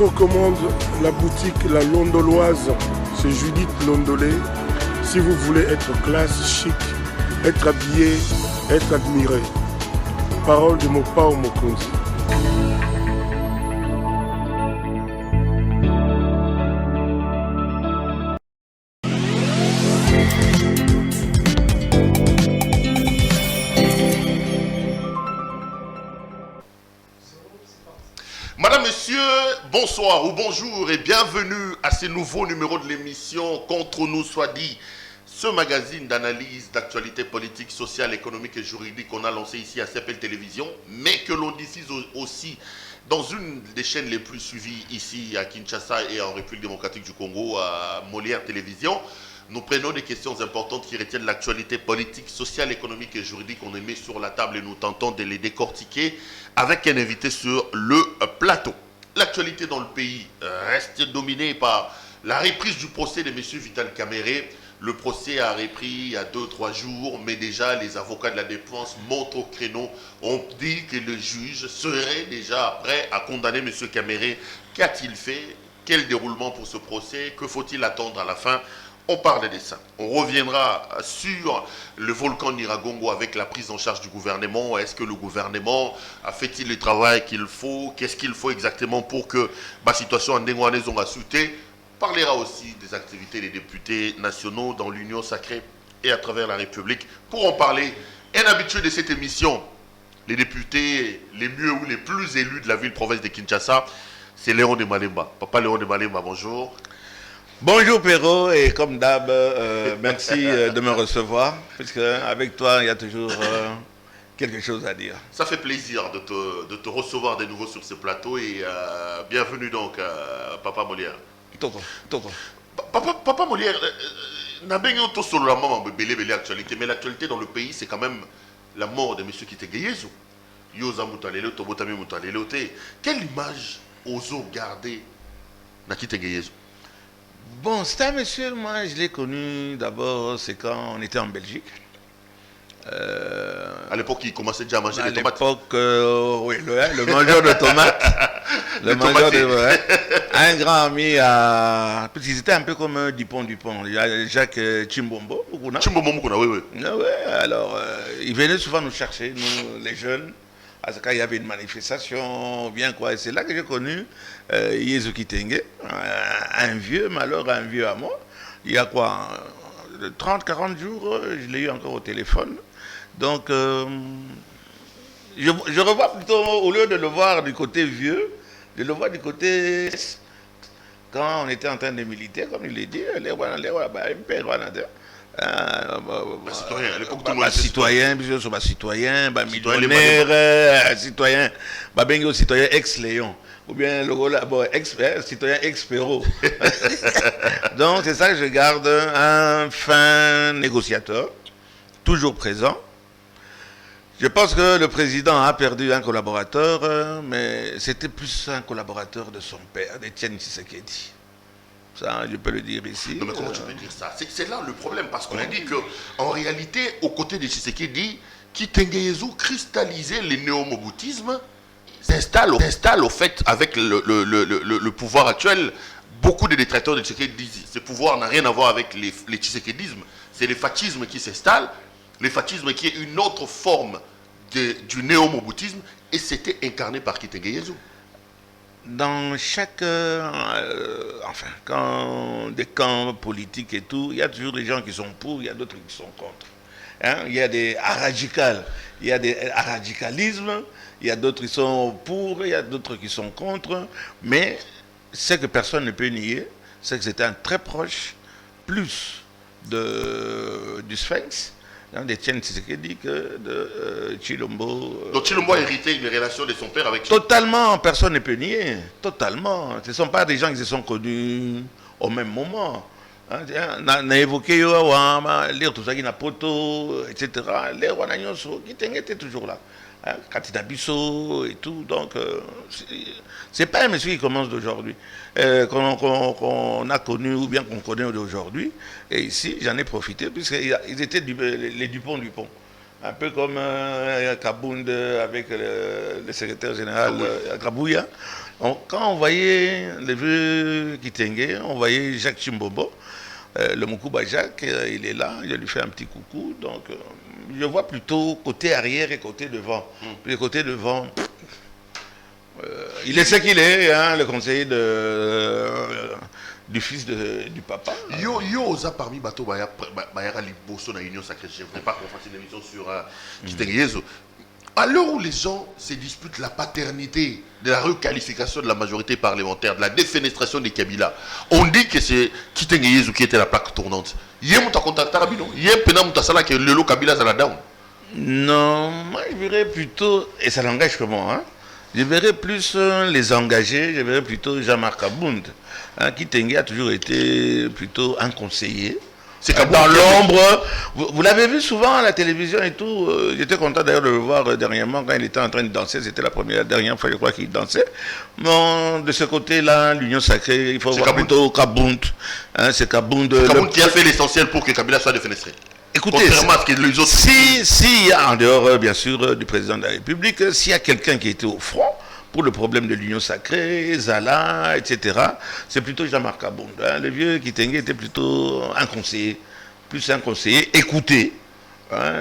vous recommande la boutique La Londoloise. C'est Judith Londolé. Si vous voulez être classe, chic, être habillé, être admiré. Parole de Mopao Mokonzi. Madame, Monsieur, bonsoir ou bonjour et bienvenue à ce nouveau numéro de l'émission Contre nous soit dit. Ce magazine d'analyse d'actualité politique, sociale, économique et juridique qu'on a lancé ici à CPL Télévision, mais que l'on diffuse aussi dans une des chaînes les plus suivies ici à Kinshasa et en République démocratique du Congo, à Molière Télévision. Nous prenons des questions importantes qui retiennent l'actualité politique, sociale, économique et juridique. On les met sur la table et nous tentons de les décortiquer avec un invité sur le plateau. L'actualité dans le pays reste dominée par la reprise du procès de M. Vital Kamerhe. Le procès a repris il y a 2-3 jours, mais déjà les avocats de la défense montent au créneau. On dit que le juge serait déjà prêt à condamner M. Kamerhe. Qu'a-t-il fait? Quel déroulement pour ce procès? Que faut-il attendre à la fin? On parle de ça. On reviendra sur le volcan Nyiragongo avec la prise en charge du gouvernement. Est-ce que le gouvernement a fait-il le travail qu'il faut? Qu'est-ce qu'il faut exactement pour que la situation en Ndengouane soit soutée? On parlera aussi des activités des députés nationaux dans l'Union sacrée et à travers la République. Pour en parler, un habitué de cette émission, les députés les mieux ou les plus élus de la ville-province de Kinshasa, c'est Léon de Malemba. Papa Léon de Malemba, bonjour. Bonjour Perrault, et comme d'hab, merci de me recevoir, puisque avec toi, il y a toujours quelque chose à dire. Ça fait plaisir de te recevoir de nouveau sur ce plateau et bienvenue donc, Papa Molière. Papa Molière, actualité, mais l'actualité dans le pays, c'est quand même la mort de M. Kitenge Yezu. Quelle image osons garder na Kitenge Yezu? Bon, c'est un monsieur, moi je l'ai connu d'abord, c'est quand on était en Belgique. À l'époque, il commençait déjà à manger des tomates. À l'époque, oui, le mangeur de tomates. Le mangeur de un grand ami à. Parce qu'ils étaient un peu comme Dupont. Il y a Jacques Chimbombo. Chimbombo, oui. Oui, alors, il venait souvent nous chercher, nous, les jeunes. À ce cas, il y avait une manifestation, bien quoi. Et c'est là que j'ai connu Yezu Kitenge, un vieux malheur, un vieux à moi. Il y a quoi 30-40 jours, je l'ai eu encore au téléphone. Donc, je revois plutôt, au lieu de le voir du côté vieux, de le voir du côté. Quand on était en train de militer, comme il l'a dit, citoyen, millionnaire, citoyen ex-Léon, ou bien citoyen ex-Perrault. Donc c'est ça que je garde, un fin négociateur, toujours présent. Je pense que le président a perdu un collaborateur, mais c'était plus un collaborateur de son père, d'Étienne Tshisekedi. Ça, je peux le dire ici. Non, mais comment tu peux dire ça? C'est là le problème, parce qu'on a dit qu'en réalité, aux côtés de Tshisekedi, Kitenge Yezu cristallisait le néo-moboutisme, s'installe au fait avec le pouvoir actuel. Beaucoup de détracteurs de Tshisekedi disent ce pouvoir n'a rien à voir avec les tshisekedismes. C'est le fascisme qui s'installe, le fascisme qui est une autre forme du néo-moboutisme, et c'était incarné par Kitenge Yezu. Dans chaque, quand des camps politiques et tout, il y a toujours des gens qui sont pour, il y a d'autres qui sont contre. Hein? Il y a des radicales, il y a des radicalismes, il y a d'autres qui sont pour, il y a d'autres qui sont contre. Mais ce que personne ne peut nier, c'est que c'était un très proche, plus du Sphinx, d'Étienne Tshisekedi que de Chilombo. Donc Chilombo a hérité une relation de son père avec... Totalement, personne ne peut nier. Totalement. Ce ne sont pas des gens qui se sont connus au même moment. On a évoqué lire tout ça, qui n'a poto, etc. Les Wanagnoso, qui était toujours là. Katina Bisso et tout. Donc, c'est pas un monsieur qui commence d'aujourd'hui. Qu'on a connu ou bien qu'on connaît d'aujourd'hui. Et ici, j'en ai profité, puisqu'ils étaient les Dupont. un peu comme Kabound avec le secrétaire général Kabouya. Quand on voyait les vieux Kitenge, on voyait Jacques Chimbobo, le Moukouba Jacques, il est là, je lui fais un petit coucou. Donc, je vois plutôt côté arrière et côté devant. Puis le côté devant, il est ce qu'il est, hein, le conseiller du fils du papa. Yo, osa parmi Bato Bayara Liboso na Union Sacrée. Je ne voudrais pas qu'on fasse une émission sur Kitenge Yezo. À l'heure où les gens se disputent la paternité de la requalification de la majorité parlementaire, de la défenestration des Kabila, on dit que c'est Kitenge Yezo qui était la plaque tournante. Hier, on t'a contacté à Rabino. Hier, on t'a dit que le Kabila, c'est la down. Non, moi je verrais plutôt, et ça n'engage que moi, hein, je verrais plus les engagés, je verrais plutôt Jean-Marc Kabound. Hein, Kitenge a toujours été plutôt un conseiller. C'est dans l'ombre. Vous l'avez vu souvent à la télévision et tout. J'étais content d'ailleurs de le voir dernièrement quand il était en train de danser. C'était la dernière fois, je crois, qu'il dansait. Mais de ce côté-là, l'Union Sacrée, il faut voir plutôt Kabound. Hein, c'est Kabound. Kabound qui a fait l'essentiel pour que Kabila soit défenestré. Écoutez, s'il y a en dehors, bien sûr, du président de la République, s'il y a quelqu'un qui était au front pour le problème de l'Union Sacrée, Zala, etc., c'est plutôt Jean-Marc Kabound. Hein. Le vieux Kitenge était plutôt un conseiller, écouté, hein,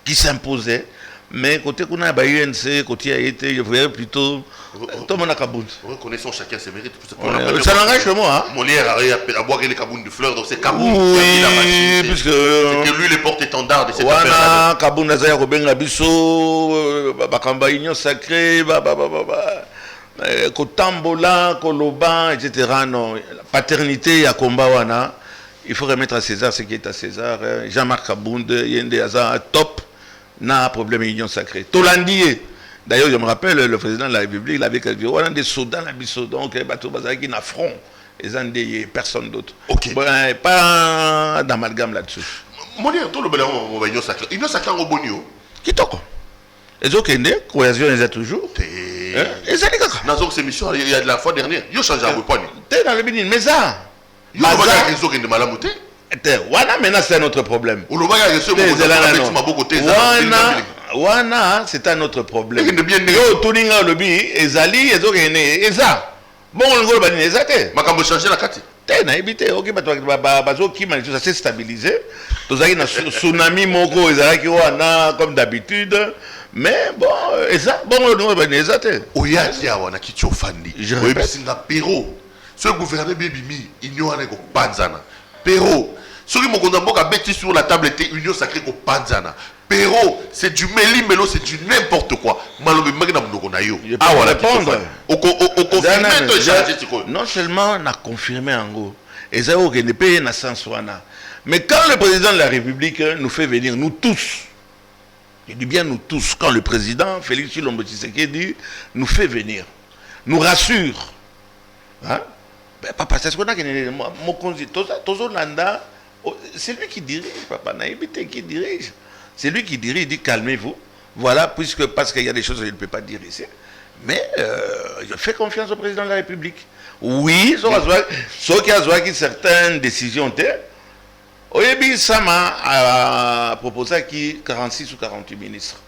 qui s'imposait. Mais côté qu'on a UNC, côté AIT, je verrais plutôt tout le monde à Kabound. Reconnaissons chacun ses mérites. Ça n'engage que moi. Hein. Molière a boire les Kabound de fleurs, donc c'est Kabound qui a mis puisque c'est lui les porte-étendards de cette affaire. Kabound Nazaya Robin Labiso, Bakamba Union Sacrée, Kotambola, Koloba, etc. Non, la paternité à Kombawana, il faut remettre à César ce qui est à César. Jean-Marc Kabound, Yende Aza, top. N'a problème Union Sacrée. Tolandier. D'ailleurs, je me rappelle, le président de la République, il avait dit, on a des soldats dans le donc bateau qui n'a front. Ils ont des personne d'autre. Ok. Bon, pas d'amalgame là-dessus. Mon Dieu, tout le monde va Union Sacrée. Union Sacrée en Bonio. Qui t'en les autres qui cohésion, ils ont toujours. Et ça, les gars. Dans cette émission, il y a de la fois dernière. Ils ont changé à Bopani. T'es dans le Bénin, mais ça. Ils ont pas de raison de malamouté. Wana, maintenant, c'est un autre problème. Wana, c'est un autre problème. Yo, Tuninga, Lobi, Ezali, Eza. Bon, on va le Ezate. Ma cambo changer la carte. T'es na évité, ok, bazo qui m'a dit ça s'est stabilisé. Tozaki na tsunami moko, Ezaki Wana, comme d'habitude. Mais bon, Eza, bon, on va le Ezate. Oya, Wana, qui t'y offandi. Je répète. C'est un Péro. Ce gouvernement Bébimi, il n'y a pas de Panzana. Péro. Ceux qui m'ont bêti sur la table était Union Sacrée au Panzana. Péro, c'est du méli-mélo, c'est du n'importe quoi. Je peux répondre. Non seulement on a confirmé en gros, et ça ne paye na sens wana. Mais quand le président de la République nous fait venir, nous tous, je dis bien nous tous, quand le président Félix Tshilombo Tshisekedi nous fait venir, nous rassure, hein? Papa, c'est ce qu'on a c'est lui qui dirige, papa, Naïbité qui dirige. C'est lui qui dirige, il dit calmez-vous. Voilà, parce qu'il y a des choses que je ne peux pas dire ici. Mais je fais confiance au président de la République. Oui, ce qui a certaines décisions, Oyebi Sama a proposé qui 46 ou 48 ministres.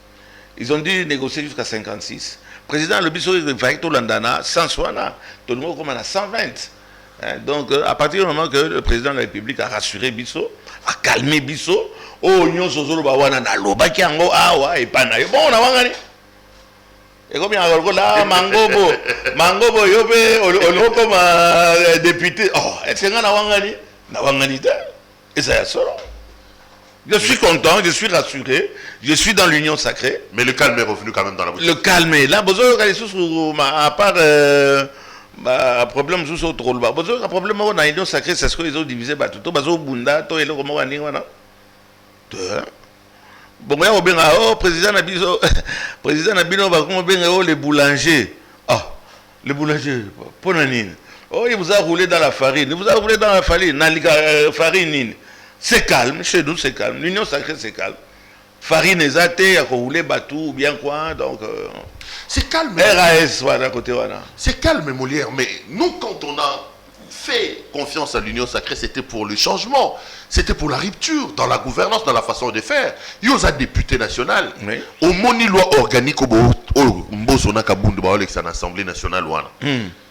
Ils ont dû négocier jusqu'à 56. Le président le Bisso il va être Landana 160, tout le monde comme on a 120. Donc, à partir du moment que le président de la République a rassuré Bisso, a calmé Bisso, oh, nous sommes na loba ki ango awa et pas na bon on a wangani. Et comme il y a là Mangobo yobe on comme député. Oh, est-ce qu'on a wangani? Na wangani et ça y est solo. Je suis content, je suis rassuré, je suis dans l'Union Sacrée. Mais le calme est revenu quand même dans la boutique. Le calme, là, à part problème sous autre rôle. Le problème dans l'Union Sacrée, c'est ce qu'ils ont divisé. Tout le bunda, tout le monde. Bon, oh, président Nabino, président Nabino va comment les boulangers. Ah, les boulangers, pour nanine. Oh, il vous a roulé dans la farine. Il vous a roulé dans la farine. Farine. C'est calme, chez nous c'est calme. L'Union Sacrée c'est calme. Farine exatée, il y a roulé bateau ou bien quoi, donc. C'est calme. RAS, voilà, côté voilà. C'est calme, Molière, mais nous, quand on a fait confiance à l'Union sacrée, c'était pour le changement, c'était pour la rupture dans la gouvernance, dans la façon de faire. Il y a un député national, au moni loi organique au l'Assemblée nationale.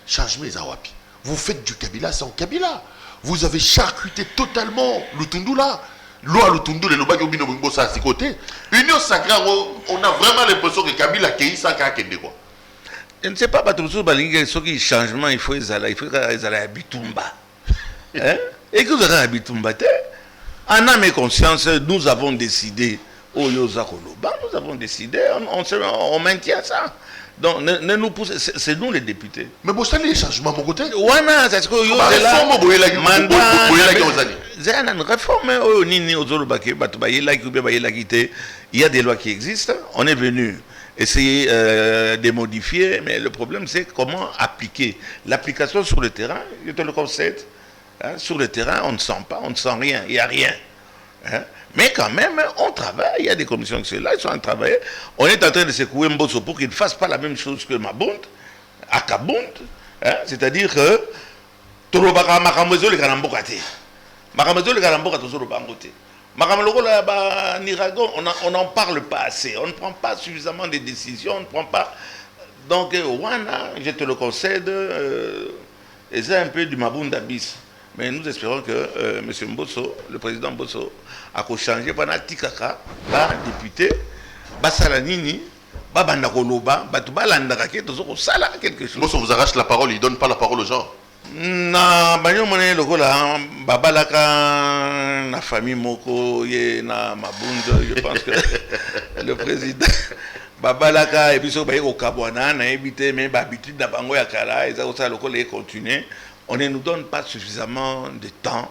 Changement Zawapi. Vous faites du Kabila sans Kabila. Vous avez charcuté totalement Lutundu là. Loi Lutundu, les Lobaki Obino Bimbo, ça à ses côtés. Union sacrée, on a vraiment l'impression que Kabila qui s'en kende quoi. Je ne sais pas, ce qui changement, il faut qu'ils aillent à Bitumba. Et que vous allez à Bitumba, en âme et conscience, nous avons décidé, nous avons décidé, on maintient ça. Donc, nous poussez, c'est nous les députés. Mais vous savez les changements à mon côté? Oui, c'est ce que vous avez une réforme. Il y a des lois qui existent. On est venu essayer de modifier, mais le problème c'est comment appliquer. L'application sur le terrain, je te le concède, sur le terrain on ne sent pas, on ne sent rien, il n'y a rien. Mais quand même, on travaille, il y a des commissions qui sont là, ils sont en train de travailler. On est en train de secouer Mbosso pour qu'il ne fasse pas la même chose que Mabund, Akabund, c'est-à-dire que Torobaka Makamozo le Kalambokate. Makamozo le Kalambokate, on n'en parle pas assez, on ne prend pas suffisamment de décisions, on ne prend pas. Donc, Wana, je te le concède, c'est un peu du Mabunda bis. Mais nous espérons que M. Mbosso, le président Mbosso, a changé pendant Tikaka, député, Salanini, Bandakoloba, quelque chose. Mbosso vous arrache la parole, il ne donne pas la parole aux gens. Na banyo mone lokola babalaka na famille moko ye na Mabunda, je pense que le président babalaka et puis so baye ko kabwana na éviter mais habitude na bango ya kala et ça lokola et continuer, on ne nous donne pas suffisamment de temps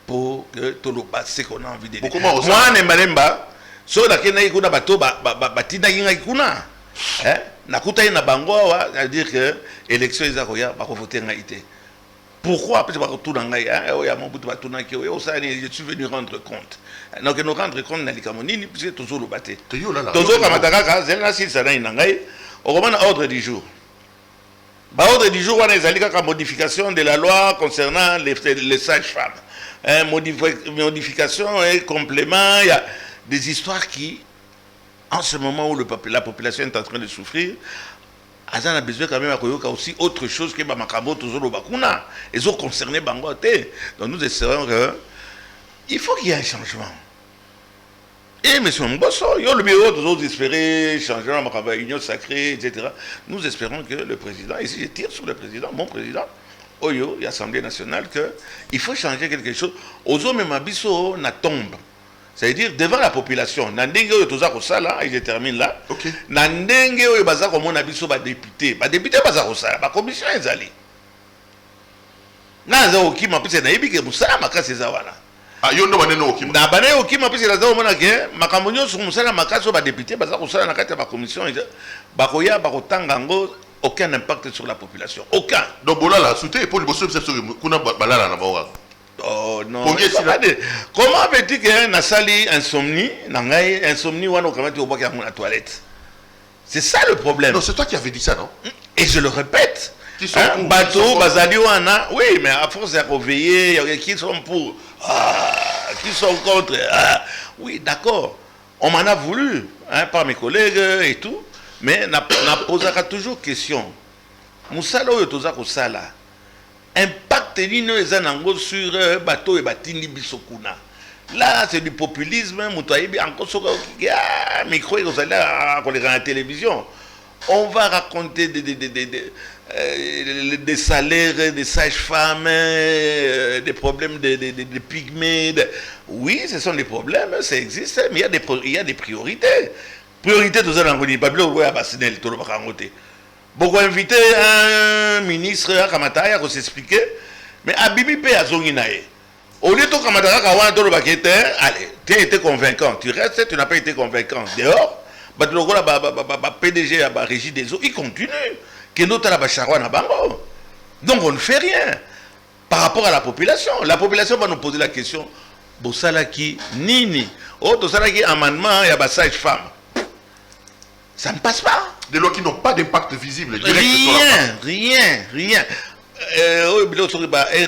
pour que tout le passé qu'on a envie de dire. Moi ne malemba so la kena ikuna bato batina kinga ikuna na kuta na bango wa, c'est-à-dire que élection izakoya ba ko voter ngaité. Pourquoi? Parce que je suis venu rendre compte. Donc nous rendre compte dans les Camonini, puisque toujours le batté. Toujours ordre du jour. Ordre du jour, on a une modification de la loi concernant les sages-femmes. Modification et complément. Il y a des histoires qui, en ce moment où la population est en train de souffrir, on a besoin quand même aussi autre chose que Makambo toujours au Bakuna. Ils ont concerné Bangote. Donc nous espérons qu'il faut qu'il y ait un changement. Et M. Mbosso, il y a le bureau d'autres espérer changement dans l'Union sacrée, etc. Nous espérons que le président, ici je tire sur le président, mon président, Oyo, l'Assemblée nationale, qu'il faut changer quelque chose. Aux hommes, Mabiso, na tombe. C'est-à-dire devant la population, Nandenge et je termine là. Nandenge député, député la commission est allée. Naza okima pese na yebike musala makasi zawana. Ah yondo banene okima. Na banene okima pese la zawo mona ke makamonyo sur musala makasi ba député baza kosala na kati ya commission bakoya bakotanga ngo aucun impact sur la population. Aucun. Donc bolala souté pour liboso pese kuna balala na bawa. Oh non. Comment veux-tu que Nassali insomnie, insomnie ou la toilette? C'est ça le problème. Non, c'est toi qui avais dit ça, non? Et je le répète. Bateau, Bazali Wana, oui, mais à force de veiller, il y a qui sont pour, qui sont contre. Oui, d'accord. On m'en a voulu, par mes collègues et tout, mais on posé toujours question. Moussalo et Tozako Sala. Impact sur bateau et batini bisokuna. Là, c'est du populisme. Micro à la télévision. On va raconter des salaires des sages-femmes, des problèmes de pygmées. Oui, ce sont des problèmes, ça existe, mais il y a des priorités. Priorité de ça, on dit, beaucoup invité un ministre à Kamataya pour s'expliquer, mais Abibi P a Zonginae. Au lieu de Kamataya, allez, tu as été convaincant, tu restes, tu n'as pas été convaincant. Dehors, PDG a régi des eaux, il continue. Donc on ne fait rien par rapport à la population. La population va nous poser la question, Bossalaki, Nini, Tosalaki amendement, il y a des sages-femmes. Ça ne passe pas. Des lois qui n'ont pas d'impact visible. Rien.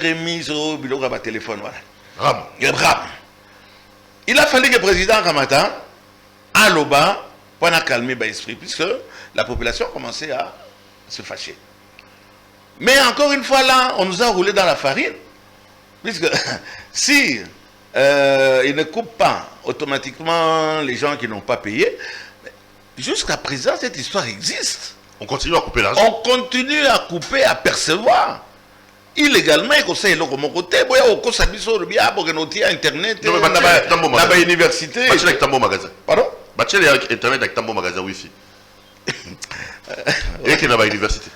RMI, téléphone, voilà. RAM. Il a fallu que le président Kamata, à l'Oba, pour calmer l'esprit, puisque la population commençait à se fâcher. Mais encore une fois là, on nous a roulé dans la farine, puisque si il ne coupe pas automatiquement les gens qui n'ont pas payé, jusqu'à présent, cette histoire existe. On continue à couper l'argent. On continue à couper, à percevoir. Illégalement, il conseille le côté. Il y a aussi Internet, la université. Bachel avec Tambo magasin. Pardon? Bachel avec Internet avec Tambo magasin Wi-Fi. Et qui n'a pas université.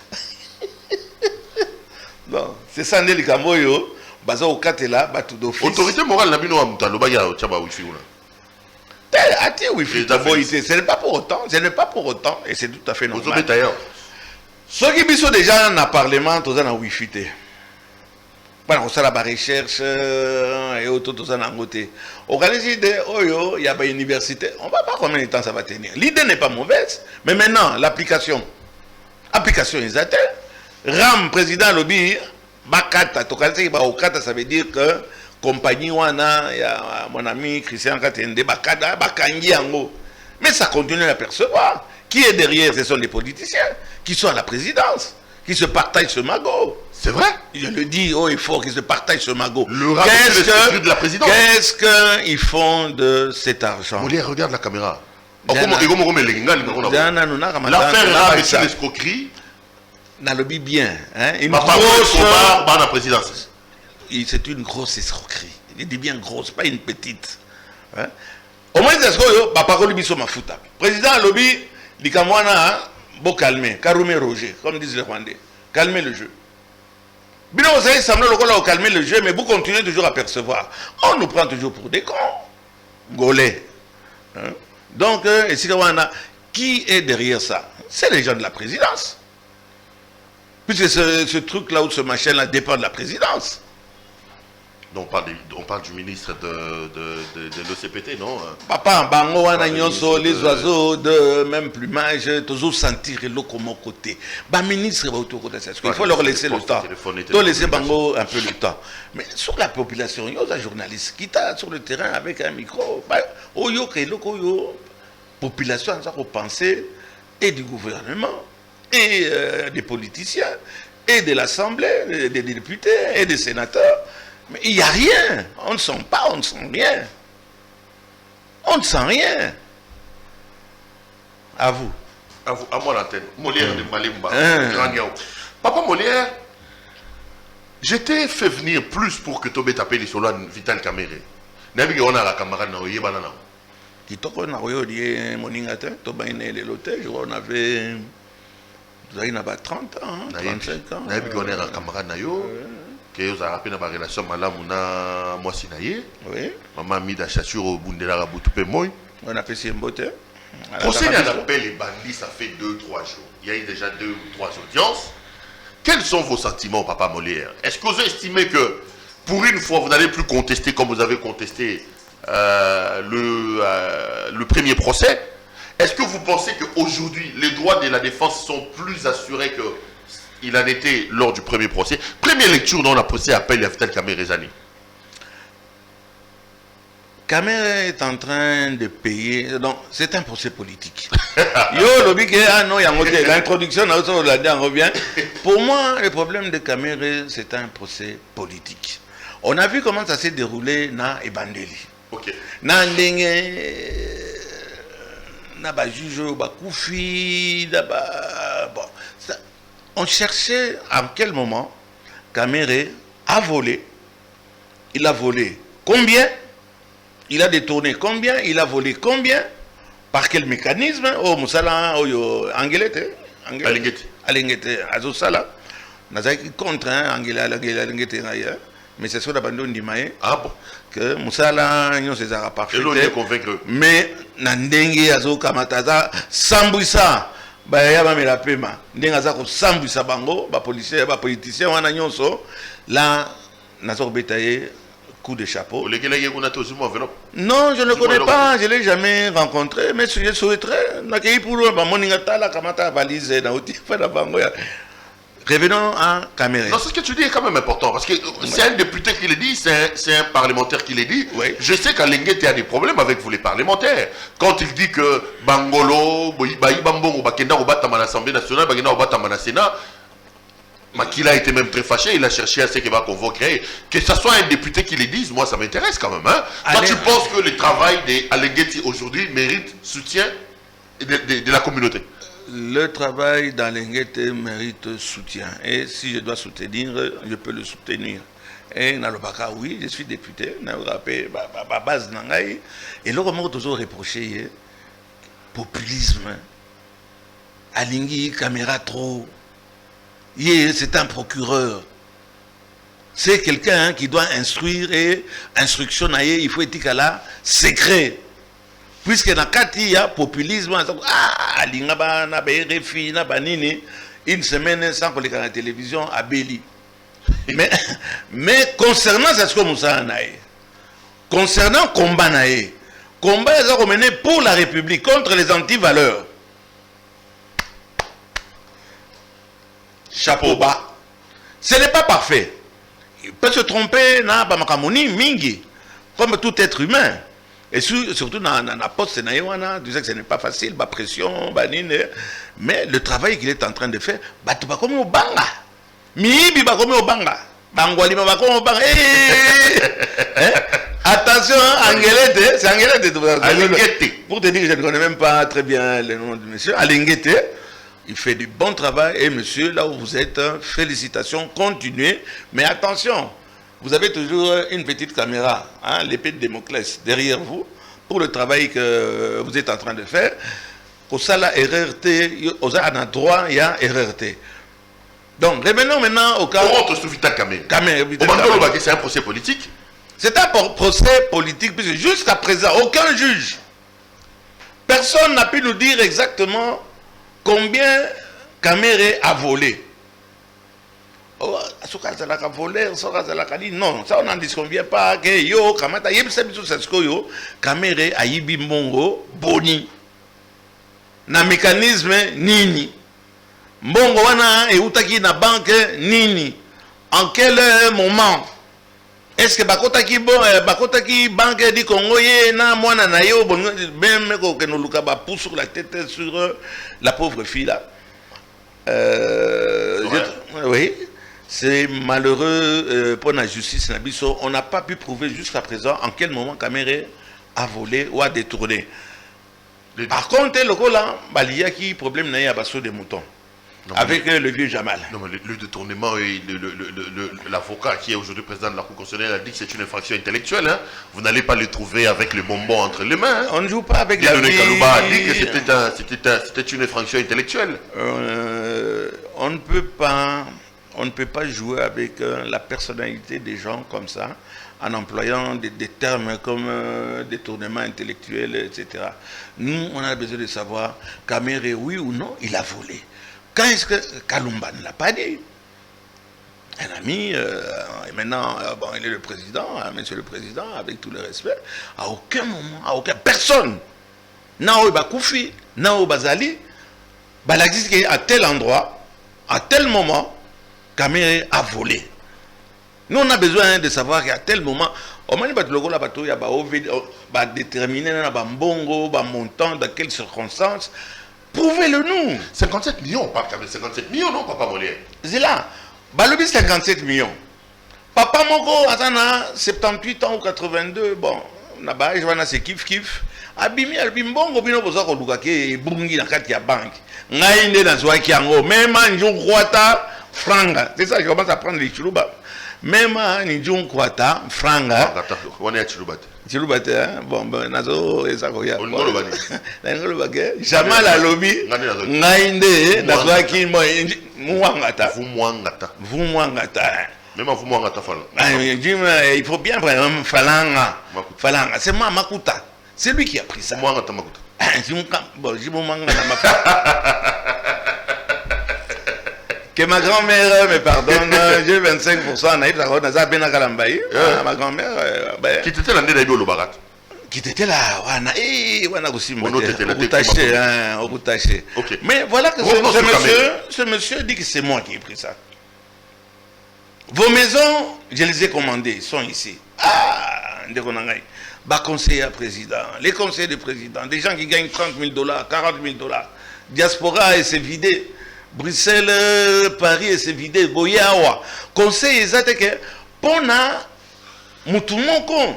Non, c'est ça, Nelly Kamoyo. Baza au Katela, Batou d'office. Autorité morale n'a pas de Wi-Fi. Ce n'est pas pour autant, et c'est tout à fait normal. Vous êtes ailleurs. Ceux qui sont déjà dans le Parlement, tous en Wi-Fi. Voilà, on fait la recherche et autres, tous en côté. Organiser des Oyo, il y a une université, on ne va pas combien de temps ça va tenir. L'idée n'est pas mauvaise, mais maintenant, l'application. Application est atteinte. RAM, président lobby, Bakata, ça veut dire que compagnie wana ya mon ami Christian Katende Bakada Bakangi Ango. Mais ça continue à percevoir. Qui est derrière? Ce sont les politiciens qui sont à la présidence, qui se partagent ce magot. C'est vrai? Je le dis haut et fort, qu'ils se partagent ce magot. Qu'est-ce de la présidence? Qu'est-ce qu'ils font de cet argent? Molière, regarde la caméra. L'affaire Rab est une escroquerie. Dans le bien, hein? C'est une grosse escroquerie. Il dit bien grosse, pas une petite. Hein? Au moins, c'est ce que ma parole lui ma fouta. Président lobby, il bon calmer, Karoumé Roger, comme disent les Rwandais. Calmez le jeu. Bien, vous savez, ça me calmer le jeu, mais vous continuez toujours à percevoir. On nous prend toujours pour des cons. Golais. Hein? Donc, qui est derrière ça? C'est les gens de la présidence. Puisque ce truc-là ou ce machin-là dépend de la présidence. Donc on parle du ministre de l'OCPT, non? Papa, bango wana nyonso, les oiseaux de même plumage, toujours sentir l'eau comme mon côté. Bah ministre va autour de ça. Il faut leur laisser le temps. Il faut laisser bango un peu le temps. Mais sur la population, il y a des journalistes qui sont sur le terrain avec un micro. Bah, oyo que l'oko population ça penser et du gouvernement et des politiciens et de l'Assemblée, des députés et des sénateurs. Mais il n'y a rien. On ne sent pas, on ne sent rien. On ne sent rien. À vous. À vous, à moi l'antenne. Molière de Malimba. Papa Molière, je t'ai fait venir plus pour que Tobé t'appelle sur la Vital Caméré. Nabi on a la camarade na oyé banana. Qui toko na oyé moningata, Toba ine le loté, on avait vous avez 30 ans, 35 ans. Nabi on a la camarade na yo. Que vous avez rappelé dans la relation malamuna moi sinaye. Oui. Maman mida chassure au bundela rabutupe moi. On a fait si mbote. Procès d'appel les bandits ça fait 2-3 jours. Il y a eu déjà 2 ou 3 audiences. Quels sont vos sentiments, Papa Molière? Est-ce que vous estimez que pour une fois vous n'allez plus contester comme vous avez contesté le premier procès? Est-ce que vous pensez qu'aujourd'hui les droits de la défense sont plus assurés que il en était lors du premier procès? Première lecture dans le procès appelle Yaftel Kamérezani. Kaméré est en train de payer. Donc, c'est un procès politique. Yo, l'introduction, on revient. Pour moi, le problème de Kaméré, c'est un procès politique. On a vu comment ça s'est déroulé dans Ebandeli. Ok. Dans ba juge, ba koufi, bon. On cherchait à quel moment Kaméré a volé. Il a volé combien? Il a détourné combien? Il a volé combien? Par quel mécanisme? Oh, Moussala, Angelete. Alengete, Azosala. Nazaki contre Angelete, mais c'est sur la bande de Maé. Ah bon? Que Moussala, nous c'est parfait. Mais Nandenge, Azo Kamataza, Sambouissa. Ya ba mela pema ndenga za ko sambwisa bango ba policier ba politicien wana nyonso là nazo betaye coup de chapeau. Non, je ne connais pas, je l'ai jamais rencontré, mais je souhaiterais n'accueillir pour ba moninga tala kamata valise na oti fa na bango ya Revenons à Kamere. Non, ce que tu dis est quand même important, parce que c'est un député qui le dit, c'est un parlementaire qui le dit. Oui. Je sais qu'à Lenguete, il y a des problèmes avec vous les parlementaires. Quand il dit que Bangolo, Bambongo, Bakenda, Obatama à l'Assemblée nationale, Bakenda, Obatama à Sénat, Makila était même très fâché, il a cherché à ce qu'il va convoquer. Que ce soit un député qui le dise, moi ça m'intéresse quand même. Hein. Toi, tu penses que le travail d'Alengueti aujourd'hui mérite soutien de la communauté? Le travail d'Alenguete mérite soutien. Et si je dois soutenir, je peux le soutenir. Et dans le Baka, oui, je suis député. Base Nangaï. Et le remords toujours reproché, populisme. Alingui, caméra trop. C'est un procureur. C'est quelqu'un qui doit instruire et instruction, il faut être là, secret. Puisque dans le cas il y a populisme, une semaine sans qu'on la télévision à Béli. Mais concernant ce que nous avons, concernant combat, combat est mené pour la République contre les anti-valeurs. Chapeau bas. Ce n'est pas parfait. Il peut se tromper dans Bamakamoni, Mingi, comme tout être humain. Et surtout dans la poste, tu sais que ce n'est pas facile, la pression, mais le travail qu'il est en train de faire, tu vas comme au banga. Mibi va comme au banga. Bangwali va comme au banga. Attention, Angelete, c'est Angelete. Pour te dire que je ne connais même pas très bien le nom du monsieur, Alenguete. Il fait du bon travail et monsieur, là où vous êtes, félicitations, continuez. Mais attention, vous avez toujours une petite caméra, hein, l'épée de Démoclès, derrière vous, pour le travail que vous êtes en train de faire. Au Sala RRT, au Sala droit, il y a RRT. Donc, revenons maintenant au cas. Comment te souviens de c'est un procès politique? C'est un procès politique, puisque jusqu'à présent, aucun juge, personne n'a pu nous dire exactement combien Kamere a volé. Non, ça on n'en disconvient pas. Kamere a yibi mbongo boni. Na mécanisme nini. Mbongo wana eutaki na banque nini. En quel moment? Est-ce que bakotaki banque di Congo ye na mwana na yo même que nous luka ba pousse sur la tête sur la pauvre fille là. Oui, c'est malheureux pour la justice Nabiso. On n'a pas pu prouver jusqu'à présent en quel moment Kamere a volé ou a détourné. Par contre, le là, il y a qui problème n'a pas de moutons. Non, avec le vieux Jamal. Non, mais le détournement et l'avocat qui est aujourd'hui président de la Cour constitutionnelle a dit que c'est une infraction intellectuelle. Hein. Vous n'allez pas le trouver avec le bonbon entre les mains. Hein. On ne joue pas avec la vie. Kalouba a dit que c'était une infraction intellectuelle. On ne peut pas jouer avec la personnalité des gens comme ça, en employant des termes comme détournement intellectuel, etc. Nous, on a besoin de savoir, Kamere, oui ou non, il a volé. Quand est-ce que Kalumba ne l'a pas dit? Un ami, et maintenant, bon, il est le président, hein, monsieur le président, avec tout le respect, à aucun moment, à aucun personne, Nao Bakoufi, Nao Bazali, Balagis à tel endroit, à tel moment, Kamere a volé. Nous, on a besoin de savoir qu'à tel moment, on m'a dit que il y a déterminer un montant, dans quelles circonstances. Prouvez-le nous. 57 millions, pas 57 millions, non, Papa Molière. C'est là. Balobi 57 millions. Papa Moko, à 78 ans ou 82, bon, je vais c'est kiff. Abimi, Albimbongo, Bino Bozako Lukake, Bungi, dans la banque. Naïne dans Zouakiango, même un jour, Kwata, franga. C'est ça, je commence à prendre les chouba. Même un jour, Kwata, franga. On est à Chiloubat. Chiloubat, bon, Nazo, et ça, Koya. Jamal a lobby, Naïne, dans Zouaki, Mouangata. Vous Mouangata. Même vous Mouangata, il faut bien prendre Falanga. Falanga, c'est moi, Makuta. C'est lui qui a pris ça. Mouangata Makuta. Bon, j'ai mon manga dans ma que ma grand-mère me pardonne, j'ai 25% naïf, ça va bien à Kalambaï. Ma grand-mère. Qui était l'année d'Aïbo Lobarat? qui était là, wana kusimba. Ok. Mais voilà que ce monsieur dit que c'est moi qui ai pris ça. Vos maisons, je les ai commandées, ils sont ici. Conseiller président, les conseillers de président, des gens qui gagnent $30 000, $40 000. Diaspora, et c'est vidé. Bruxelles, Paris, et c'est vidé. Boyawa. Conseil exact que pona mutumoko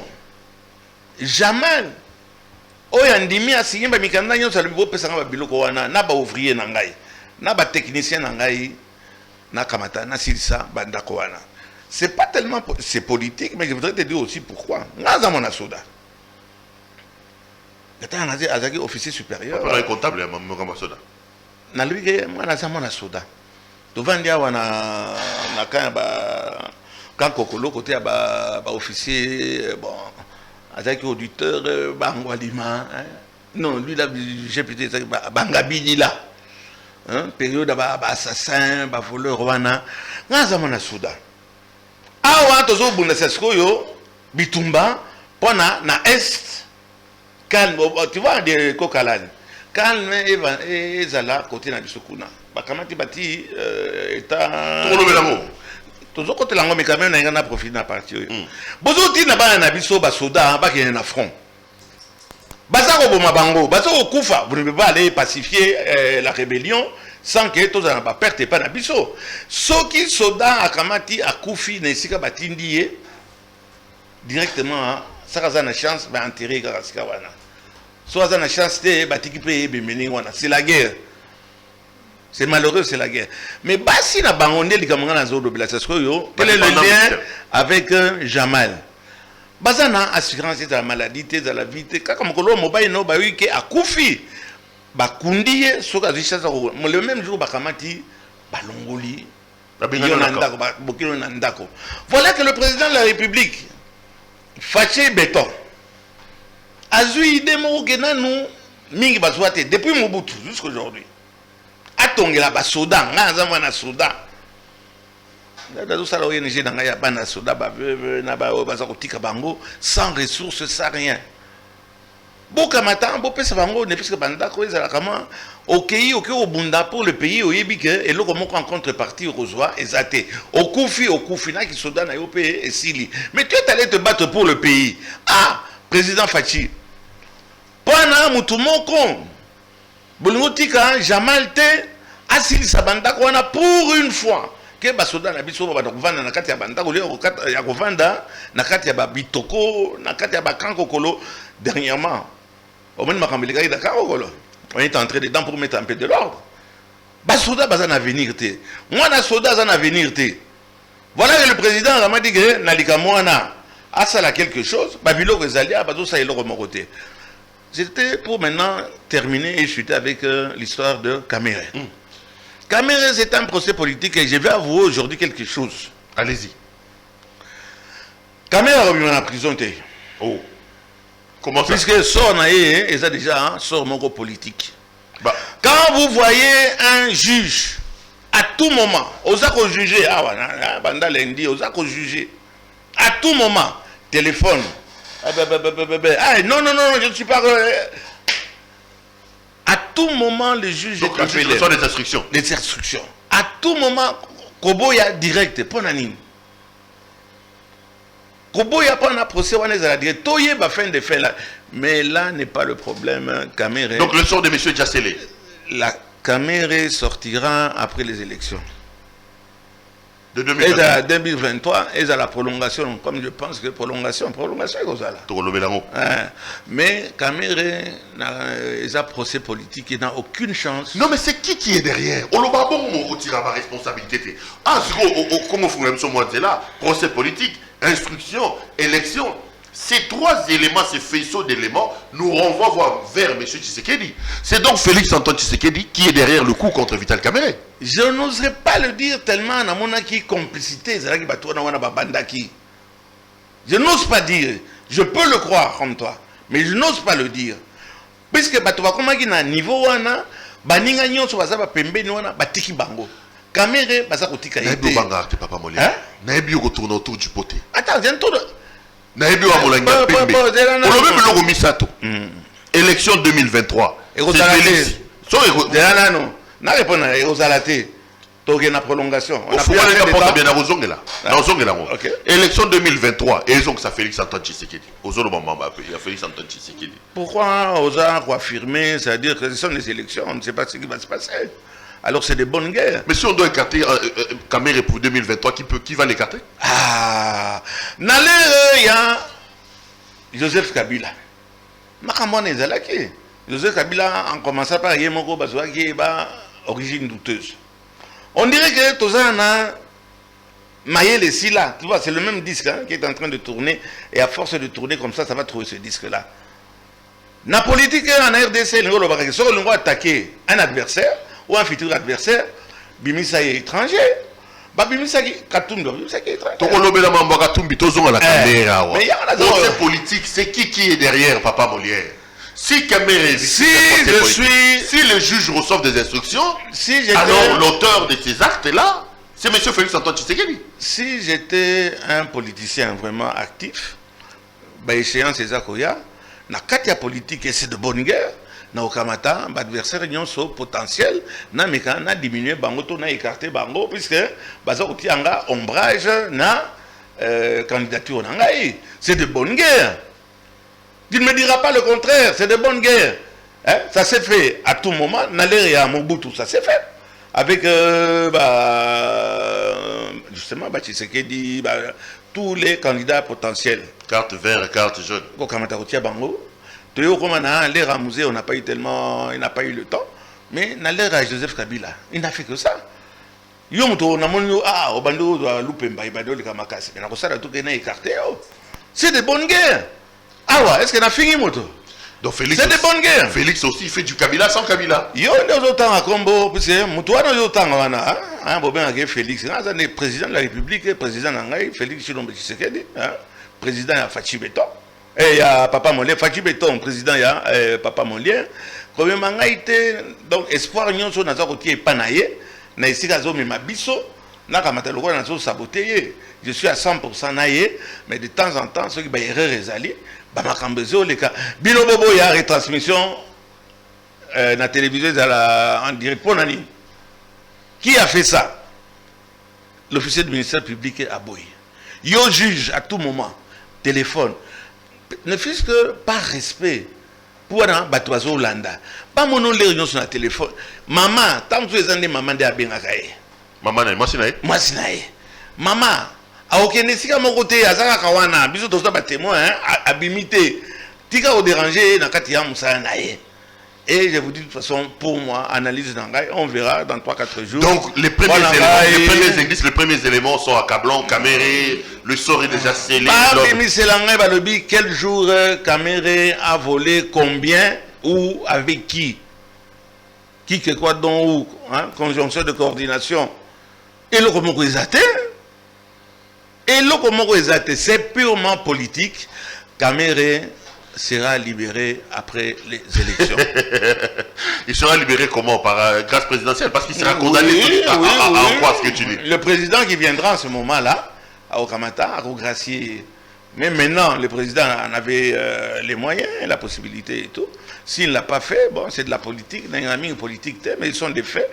Jamal oyandimi asiyimba mikanda nyonso alibo pesa ngaba biloko wana na ba ouvrier na ngai na ba technicien na ngai na kamata na silisa bandako wana. C'est pas tellement c'est politique, mais je voudrais te dire aussi pourquoi. Ngaza mona soda. Gata ngazi azaki officier supérieur. Pas comptable ya mama soda. Na lui ke mwana za mona soda. Tovandi awa na kan ba quand kokolo côté ya ba officier bon avec auditeur Bangwalima, non, lui là, j'ai peut-être Bangabini là, période assassin, voleur, wana, Nazamana Souda. Awa tozo Bundeseskoyo, Bitumba, pona na est, calme, tu vois des Kokalani, calme et Zala côté na Bisokuna. Bakamati bati état. Trop le l'amour. Toujours côté langue mais quand même on a profité na partir. Bozo ti na ba na biso ba soda ba ki na front. Bazako boma bango, bazako kufa, vous ne pouvez pas aller pacifier la rébellion sans que tous en pas perte pas na biso. Soki soda akamati akufi na sika batindi directement ça kaza na chance ba enterrer ka sika wana. So kaza na chance te batiki pe bemeni wana, c'est la guerre. C'est malheureux, c'est la guerre. Mais si na bangonde likamanga na zodo bila saskoyo, quel est le lien avec Jamal? Bazana assurance de la maladie, de la vie, kaka mokolo mobile no ba wiki akufi. Ba kundiye soka zisha le même jour bakamati balongoli. Voilà que le président de la République fâché béton. Azui idée mo kenanu mingi bazwate depuis Mobutu jusqu'à aujourd'hui. Atongela ba soda ngaza mwana soda dazo sala ONG na ngaya bana soda ba veuve na ba baza kotika bango sans ressources sans rien boka mata bo pesa bango ne puisque banda ko ezala kama okei obunda pour le pays oyebi que eloko moko en contrepartie reçoit ezate okufi na ki soda na yo pe esili mais tu es allé te battre pour le pays président Fachi pana mutu moko Bolimotika Jamal te asili sabanda kwana pour une fois que basoda na biso ba kovanda na kati ya banda ko ya kovanda na kati ya babitoko na kati ya bakanko kolo dernièrement au moins makambelika ida kakolo on est entré dedans pour mettre un peu de l'ordre basoda baza na venir te mwana soda za na venir te voilà que le président a dit que na likamwana asala quelque chose babilo rezalia bazo sa eloko mokote. C'était pour maintenant terminer et chuter avec l'histoire de Kamere. Kamere, c'est un procès politique et je vais avouer aujourd'hui quelque chose. Allez-y. Kamere a remis en prison. Oh. Comment ça? Puisque sort et ça déjà sort mon politique. Quand vous voyez un juge, à tout moment, on a juger, juger, à tout moment, téléphone. Non, je ne suis pas. À tout moment, le juge est appelé. Ce sont des instructions. Des instructions. À tout moment, Koboya direct. Ponanine. Koboya pas un procès, on est à la direct. Toye va faire des faits là. Mais là n'est pas le problème. Kamere. Donc le sort de M. Djassélé. La Kamere sortira après les élections. De 2023 et à la prolongation, comme je pense que prolongation est comme ça. Mais Kamere a un procès politique, il n'a aucune chance. Non, mais c'est qui est derrière? On le tire ma responsabilité. Comment vous là? Procès politique, instruction, élection. Ces trois éléments, ces faisceaux d'éléments, nous renvoient vers M. Tshisekedi. C'est donc Félix Antoine Tshisekedi qui est derrière le coup contre Vital Kamere. Je n'oserais pas le dire tellement dans mon complicité. Je n'ose pas dire. Je peux le croire comme toi, mais je n'ose pas le dire. Puisque à niveau baninga nyonso bazaba pembeni wana batiki bango. Kamere baza kotika yete. Papa Molé. Naebi ko tourner autour du poté. Attends, Naebi wa Molanga Pembe. Olobe Biloko Misato. Élection 2023. Na répondre aux alatés. Toge na prolongation. On a pris bien à Zongela. Élection 2023. Et donc ça Félix Antoine Tshisekedi. Ozolo Mamba, il y a Félix Antoine Tshisekedi. Pourquoi Oza affirmer, c'est-à-dire que ce sont des élections, on ne sait pas ce qui va se passer. Alors c'est des bonnes guerres. Mais si on doit écarter Kamere pour 2023, qui va l'écarter? Ah, Nale, il y a Joseph Kabila. Makamone Zalaki. Joseph Kabila, en commençant par Yemoko Bazouaki, origine douteuse. On dirait que Tozana Maïe les Silla, tu vois, c'est le même disque hein, qui est en train de tourner, et à force de tourner comme ça va trouver ce disque-là. La politique en RDC, on va attaquer un adversaire ou un futur adversaire, Bimisa est étranger. Bimisa est étranger. Côté politique, c'est qui est derrière Papa Molière? Si Kamere, si le juge reçoit des instructions, alors l'auteur de ces actes-là, c'est M. Félix Antoine Tshisekedi. Si j'étais un politicien vraiment actif, échéance c'est Zakoya, na katia politique et c'est de bonne guerre, na okamata, adversaire sont potentiel, na meka na diminuer bango to na écarter bango puisque baza otianga ombrage na candidature nangai, c'est de bonne guerre. Tu ne me diras pas le contraire, c'est de bonne guerre. Hein? Ça s'est fait à tout moment, Naler et à Mobutu, ça s'est fait. Avec justement Tshisekedi, tous les candidats potentiels. Carte verte, carte jaune. On n'a pas eu tellement, il n'a pas eu le temps. Mais Naler à Joseph Kabila, il n'a fait que ça. C'est de bonnes guerres. Ah ouais, est-ce qu'il a fini moto? Donc Félix, c'est de bonnes guerres. Félix aussi fait du Kabila sans Kabila. Yo on autant à Combo, parce que Moutoua dans autant wana, hein, Bobin a Félix, le président de la République, président Nangai, Félix Chilombe Tshisekedi, hein, président ya Fachi Beton, et il y a Papa Molière, Fachi Beton, président ya Papa Molière. Comme Mangaïté, donc espoir union sur Nazar Rotier et Panaye, na ici Gazo Mimabiso, na Kamatalo Nazo saboté. Je suis à 100% naïe, mais de temps en temps, ceux qui ont erreur réalisée, Bilobobo, il y a retransmission la télévision en direct pour Nani. Qui a fait ça? L'officier du ministère public à Boy. Yo juge à tout moment, téléphone. Ne fût-ce que par respect pour un Batoiso Hollanda. Pas mon nom de réunion sur le téléphone. Maman, tant que tu es en maman de Abengakaye. Maman, moi c'est naïe. Maman, ok, nesika mon côté, azaka kawana, biso tosta ba témoin, abimité, tika au déranger, na katia moussa naïe. Et je vous dis de toute façon, pour moi, analyse d'Angaï, on verra dans 3-4 jours. Donc, les premiers indices, les premiers éléments sont accablant, Kamere, le sort est déjà scellé. Quel jour Kamere a volé, combien, où, avec qui? Qui, que quoi, dont, où, hein? Conjonction de coordination. Et le comment vous c'est purement politique. Kamere sera libéré après les élections. Il sera libéré comment? Par grâce présidentielle? Parce qu'il sera condamné à quoi ce que tu dis? Le président qui viendra en ce moment-là, à Okamata, à regracier. Mais maintenant, le président en avait les moyens, la possibilité et tout. S'il ne l'a pas fait, bon, c'est de la politique, politique, mais ils sont des faits.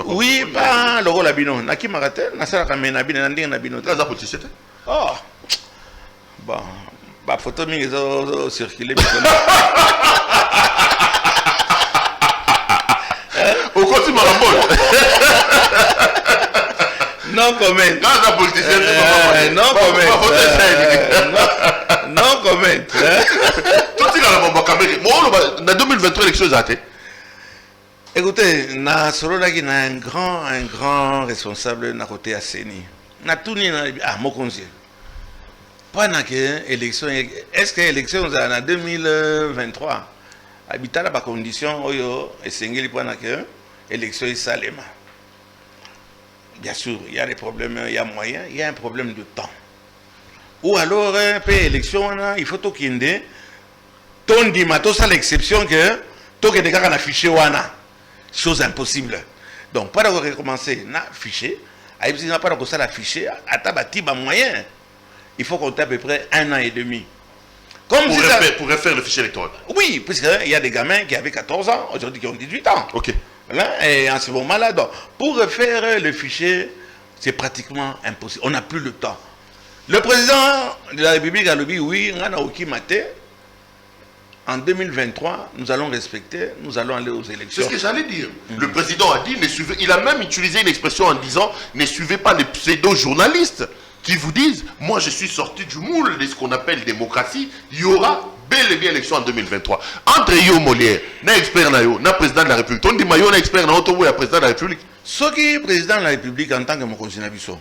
Oui, pas le rôle abino. Naki Maratel, Nasara Kamenabine, Nanding Nabino. Oh, bon, bah, photo mi circulé. Au continue Marambol. Non comment. Non comment. Non comment. Tout est dans la 2023 élection est. Écoutez, na Sololaki na un grand responsable na côté Asseni. Na tout ni na Mokonzi. Pendant que élection, est-ce que l'élection en 2023 habitant la condition oyo esengeli pendant que élection est salema. Bien sûr, il y a des problèmes, il y a moyen, il y a un problème de temps. Ou alors, élection, il faut tout qu'il y ait ton dimato, ça l'exception que tout que des gars ont affiché wana. Chose impossible. Donc, pas de recommencer, na affiché, n'a pas de ça l'afficher, à tabati, moyen. il faut compter à peu près 1 an et demi. Comme pour refaire le fichier électoral. Oui, puisqu'il y a des gamins qui avaient 14 ans, aujourd'hui qui ont 18 ans. Ok. Là, et en ce moment-là, donc, pour refaire le fichier, c'est pratiquement impossible. On n'a plus le temps. Le président de la République a dit oui, on a aucun maté. En 2023, nous allons respecter, nous allons aller aux élections. C'est ce que j'allais dire. Le président a dit, il a même utilisé une expression en disant, ne suivez pas les pseudo-journalistes qui vous disent, moi je suis sorti du moule de ce qu'on appelle démocratie, il y aura bel et bien élection en 2023. Entre Yo Molière, na expert na yo, na président de la République, on dit Mayo na expert na auto ou président de la République. Ce qui est président de la République en tant que mon conseiller Nabiso,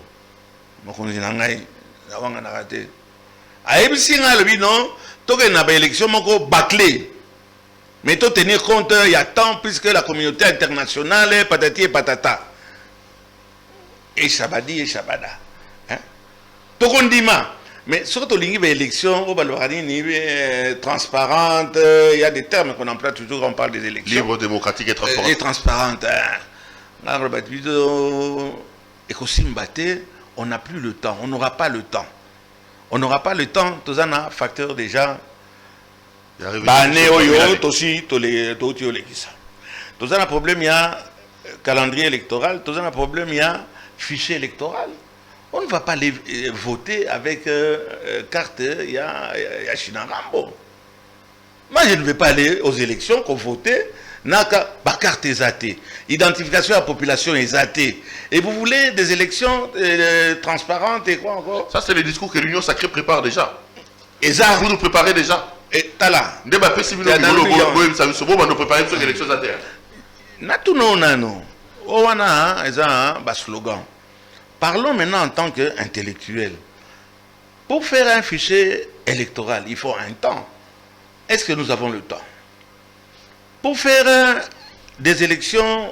mon conseiller Nangaï, n'avons pas raté. A ABC na le non, tout que na élection moko bâclé. Mais tout tenir compte, il y a temps puisque la communauté internationale patati et patata. Et Shabadi et Shabada. Tout qu'on dit mais surtout l'élection, transparente, il y a des termes qu'on emploie toujours quand on parle des élections. Libre, démocratique et transparente. Et transparente. On n'a plus le temps, on n'aura pas le temps. On n'aura pas le temps, tout ça a un facteur déjà. Tout ça a un problème, il y a calendrier électoral, tout ça a un problème, il y a fichier électoral. On ne va pas les voter avec carte, il y a Chinarambo. Moi, je ne vais pas aller aux élections qu'on voter, n'a pas carte exatée. Identification à la population exatée. Et vous voulez des élections transparentes et quoi encore? Ça, c'est le discours que l'Union Sacrée prépare déjà. Et ça, vous nous préparez déjà. Et t'as là. Nous préparons les élections à terre. Natuno nano. Owana, un slogan. Parlons maintenant en tant qu'intellectuels. Pour faire un fichier électoral, il faut un temps. Est-ce que nous avons le temps? Pour faire des élections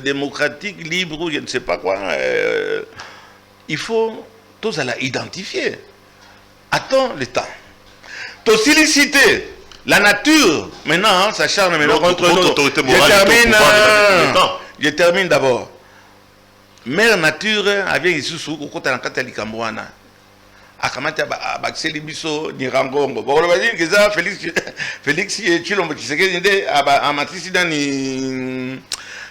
démocratiques, libres, ou je ne sais pas quoi, il faut tous à la identifier. Attends le temps. Tout solliciter la nature, maintenant, ça charme maintenant contre nous. Je termine d'abord. Mère nature avait ici sous côté de la Katalikamouana. Akamata Baxeli Bisso, Nirangongo. Bon, on va dire que ça, Félix Chilombo Tshisekedi a matricé dans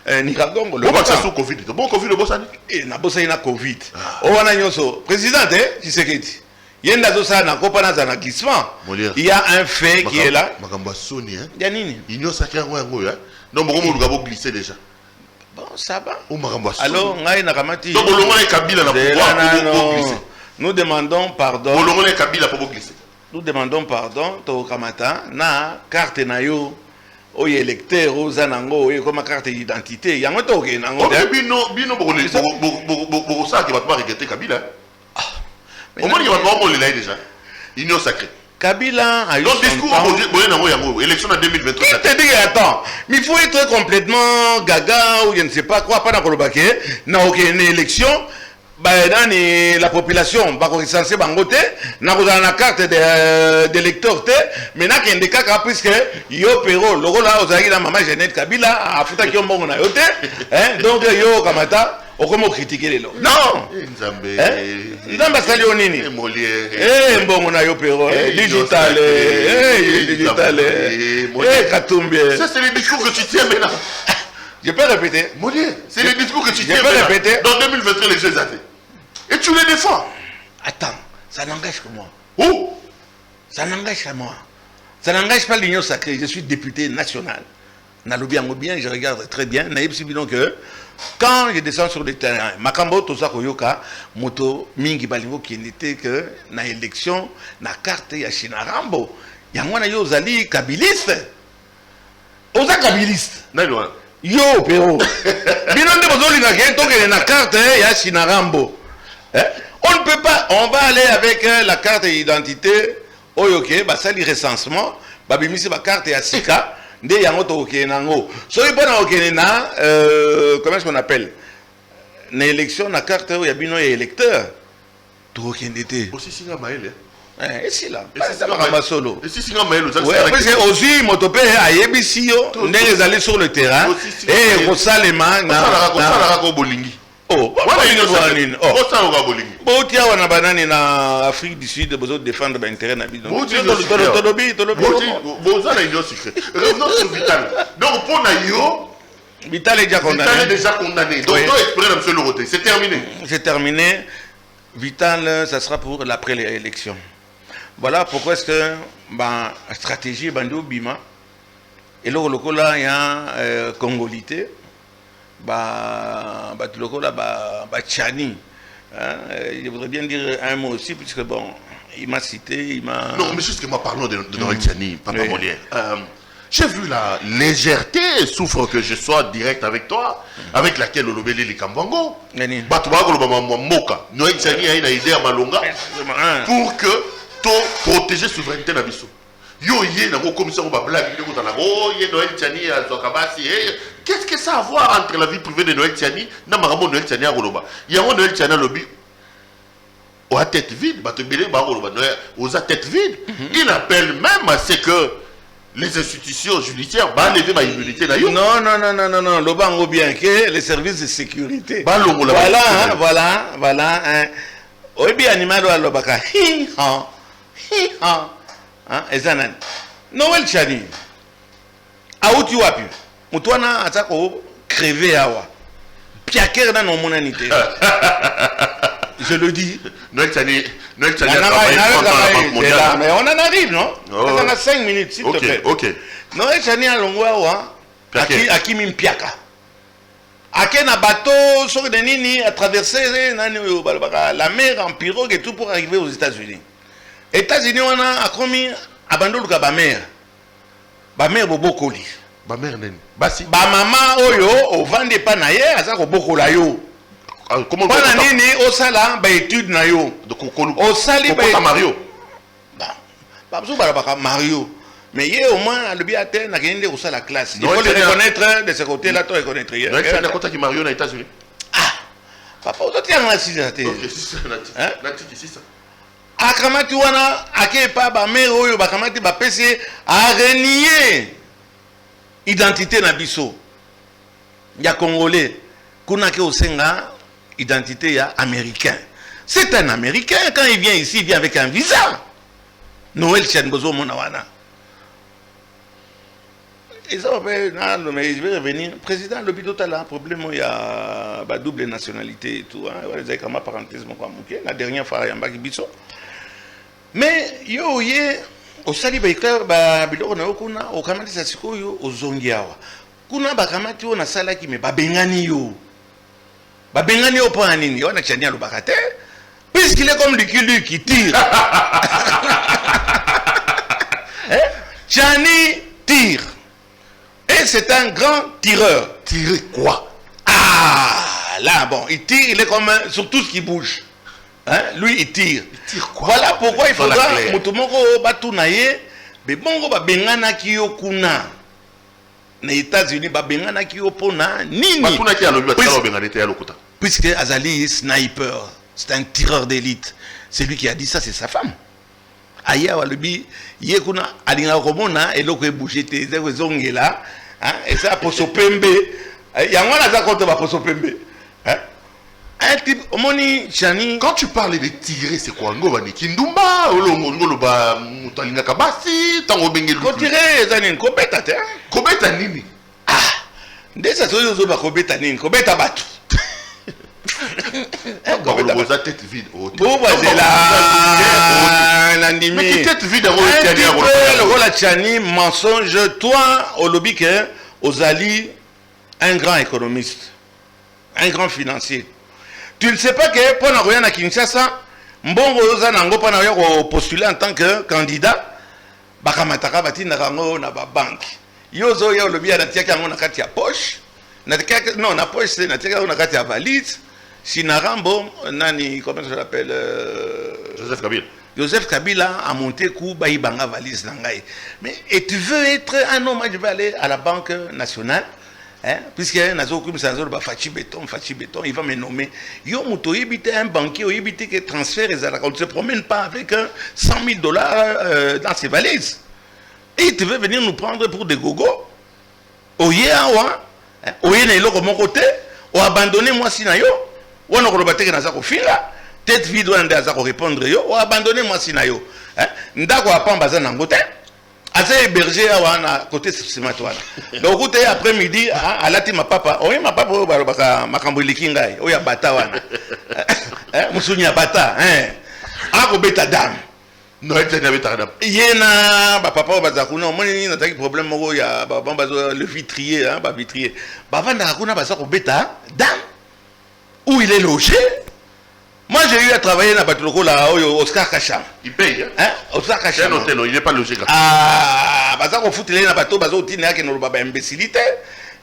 Nirangongo. Bon, ça sous Covid. Bon, Covid, le boss a dit. Et na bossa ina Covid. Oh, on a nyoso. Président, Tshisekedi. Il y a une chose na kopana za na glissement. Il y a un fait qui est là. Makamba Sony, hein. Yanini. L'Union Sacrée, hein. Non, bon, on va glisser déjà. Bon, ça va. Alors, nous demandons pardon. Nous demandons pardon. Tokamata na carte na yo. Oye électeur, ozanango, oye comme carte d'identité. Yango toke nango. Bino ça qui va pas regretter Kabila. Au moins il va pas mourir là déjà. Union Sacrée. Kabila a eu son discours élection en 2023. Il te dit attends, mais il faut être complètement gaga ou je ne sais pas quoi, pas dans le n'a aucune élection. Dans la population, va recenser bangote, n'a pas la carte d'électeur, mais n'a qu'un des cas puisque yo pero, le rôle là, aux aïeux la maman Jeannette Kabila, a foutu qui ont bon na yote, donc yo kamata. On comment critiquer les lots? Non! Nzamba Salionini. Bon, on a eu pero. Digital. Digital. Katumbi. Ça, c'est le discours que tu tiens maintenant. Je peux répéter. Molière, c'est le discours que tu tiens maintenant. Je peux répéter. Dans 2023, les jeux athées. Et tu les défends. Attends, ça n'engage que moi. Où? Ça n'engage que moi. Ça n'engage pas l'Union Sacrée. Je suis député national. Nalobiango bien, je regarde très bien. Naïb Sibidon que. Quand je descends sur le terrain, Makambo Tosa Koyoka, Moto Mingi Balingo qui n'était que na élection, na carte ya Chinarambo. Yangwana yo zali kabiliste. Oza kabiliste. Yo pero. Binonde bozoli na gento que na carte ya Chinarambo. On ne peut pas, on va aller avec la carte d'identité. Oyoke, basali recensement, babimisi ba carte ya Sika. Nde yango to kenango so ibona okenena comment est-ce qu'on appelle na élection na carte ya bino ya électeur to kendete aussi singa maele et si là ça va solo et si singa maele ça c'est aussi motope ayebisi yo ndenge ezali sur le terrain et rosalema na ko bolingi oh Bon, tiens, on a banane en Afrique du Sud, besoin de défendre l'intérêt de l'habitant. Revenons sur Vital. Donc, pour Naïo, Vital est déjà condamné. Vital est déjà condamné. Donc, M. Loroté, c'est terminé. C'est terminé. Vital, ça sera pour l'après l'élection. Voilà pourquoi est-ce que la stratégie Bando Bima, et là, il y a Congolité, Tchani. Je voudrais bien dire un mot aussi, puisque bon, il m'a cité, il m'a... Non, mais justement, parlons de Noël Tchani, Papa Molien. J'ai vu la légèreté, souffre que je sois direct avec toi, avec laquelle on obélit les Kambango. Noël Tchani a une idée à Malonga pour que tu protéger la souveraineté de Bissau. Qu'est-ce que ça a à voir entre la vie privée de Noël Tchani et Noël Tchani à Goloba? Il y a Noël Tchani à lobby. On a tête vide, on a tête vide. Il appelle même à ce que les institutions judiciaires vont lever ma immunité. Non, Lobango bien que les services de sécurité. Voilà. Obi animal à Lobaka. Ezanan. Noël Tchani. Aouti wapi. Moutouana atako crevé awa. Piaker dans nos monanités. Je le dis. Noël Tchani. Mais on en arrive, non? On a 5 minutes, s'il te plaît. Ok. Noël Tchani a l'ongwa aki mimpiaka. Ake na bateau, sur des nini, a traversé la mer en pirogue et tout pour arriver aux États-Unis. États-Unis, on a commis abandon de ba mère bobokoli. Ba mère nen. Basi. Ba maman oyo o vande pa na ye aza ko bokola yo. Comment on a nini o sala ba étude na yo. O sali ba Mario. Ba bso ba Mario. Mais il y a au moins le biaté n'a rien de ça la classe. Il faut le reconnaître de ce côté-là, tu reconnaître. Il y a un côté qui Mario aux États-Unis. Ah, papa, vous êtes en assise. Ok, c'est ça. Akamati wana akepa ba mère oyo bakamati ba PC a renier identité na biso. Ya congolais kuna ke osenga identité ya américain. C'est un américain quand il vient ici, il vient avec un visa. Noël Tchanbozo Monawana. Et ça mais je vais revenir. Président, le tout à l'heure, problème, il y a la double nationalité et tout. Vous avez comme parenthèse, la dernière fois, il y a un biso. Mais, yo, au sali baika, biloko na okuna, au kamati sa siko yo, au zongiawa. Kuna bakamati yo na sala ki me babengani yo. Babengani yo po anini, yo na chania lo bakate. Puisqu'il est comme Lucky qui tire. Chani tire. Et c'est un grand tireur. Tirer quoi? Ah, là, bon, il tire, il est comme sur tout ce qui bouge. Hein? Lui, il tire. Il tire quoi? Voilà pourquoi il faudra Mutumoko Batunaye, mais bongo Babengana Kiyo Kuna. Les États-Unis, Babengana Kiyo Pona, Nini. Batuna qui a le Bengana Lokuta. Puisque Azali est sniper, c'est un tireur d'élite. C'est lui qui a dit ça, c'est sa femme. Aya Walubi, Yekuna, Alina Romona, et l'autre bouger tes zongela. Et ça, pour ce pembe, il y a un autre contre pour ce pembe. Un type, Omoni Chani. Quand tu parles de tirer, c'est quoi? Ngobani Kindumba, Olongoloba, Mutalinga Kabasi, Tango Bengel. Quand tirer, Zanin, Kobeta, Kobeta Nini. Ah, dès ça, c'est Yozoba Kobeta Nini, Kobeta Batu. Vous avez tête vide. Vous voyez là, mais qui tête vide le rôle à Tchani, mensonge, toi, au lobby, aux alliés, un grand économiste, un grand financier. Tu ne sais pas que pour Nagoya na Kinshasa, Mbongo Zanango pour postuler en tant que candidat, Bakamataka Batina Rango na ba banque. Yozo ya lobby à Tiaka na kati ya poche, non na poche c'est na Tiaka na kati ya valise. Sinarambo, nani, comment ça s'appelle Joseph Kabila. Joseph Kabila a monté coup, Baïbanga valise Nangaï. Mais et tu veux être un homme, je vais aller à la Banque nationale, hein, puisque Nazo Kum Sanzo, Fachi Béton, il va me nommer. Yo Mouto éviter un banquier, ou éviter que transfert, on ne se promène pas avec $100 000 dans ses valises. Et tu veux venir nous prendre pour des gogos. Oye, Awa, Oye, Nailo, de mon côté, ou abandonner moi Sinayo. on a rebatté que nazako fila tête vide on a répondre yo ou abandonner moi sinayo hein ndako apamba za nangote asa héberger à côté cinématoire donc côté après midi à la ma papa oui ma papa ba makambo likinga o ya bata wana hein musunya bata hein ako beta dame Noël Tiani abeta dame yena ba papa ba zakuna moni na taki problème moko ya ba le vitrier hein ba vitrier ba vanda kuna ba sako beta dame où il est logé. Moi j'ai eu à travailler dans Batuloko là Oscar Kacham. Il paye hein Oscar Kacham. C'est un hôtel, il n'est pas logé. Ah, baza ko foutre na bateau bazo tina ke no baba imbécilité.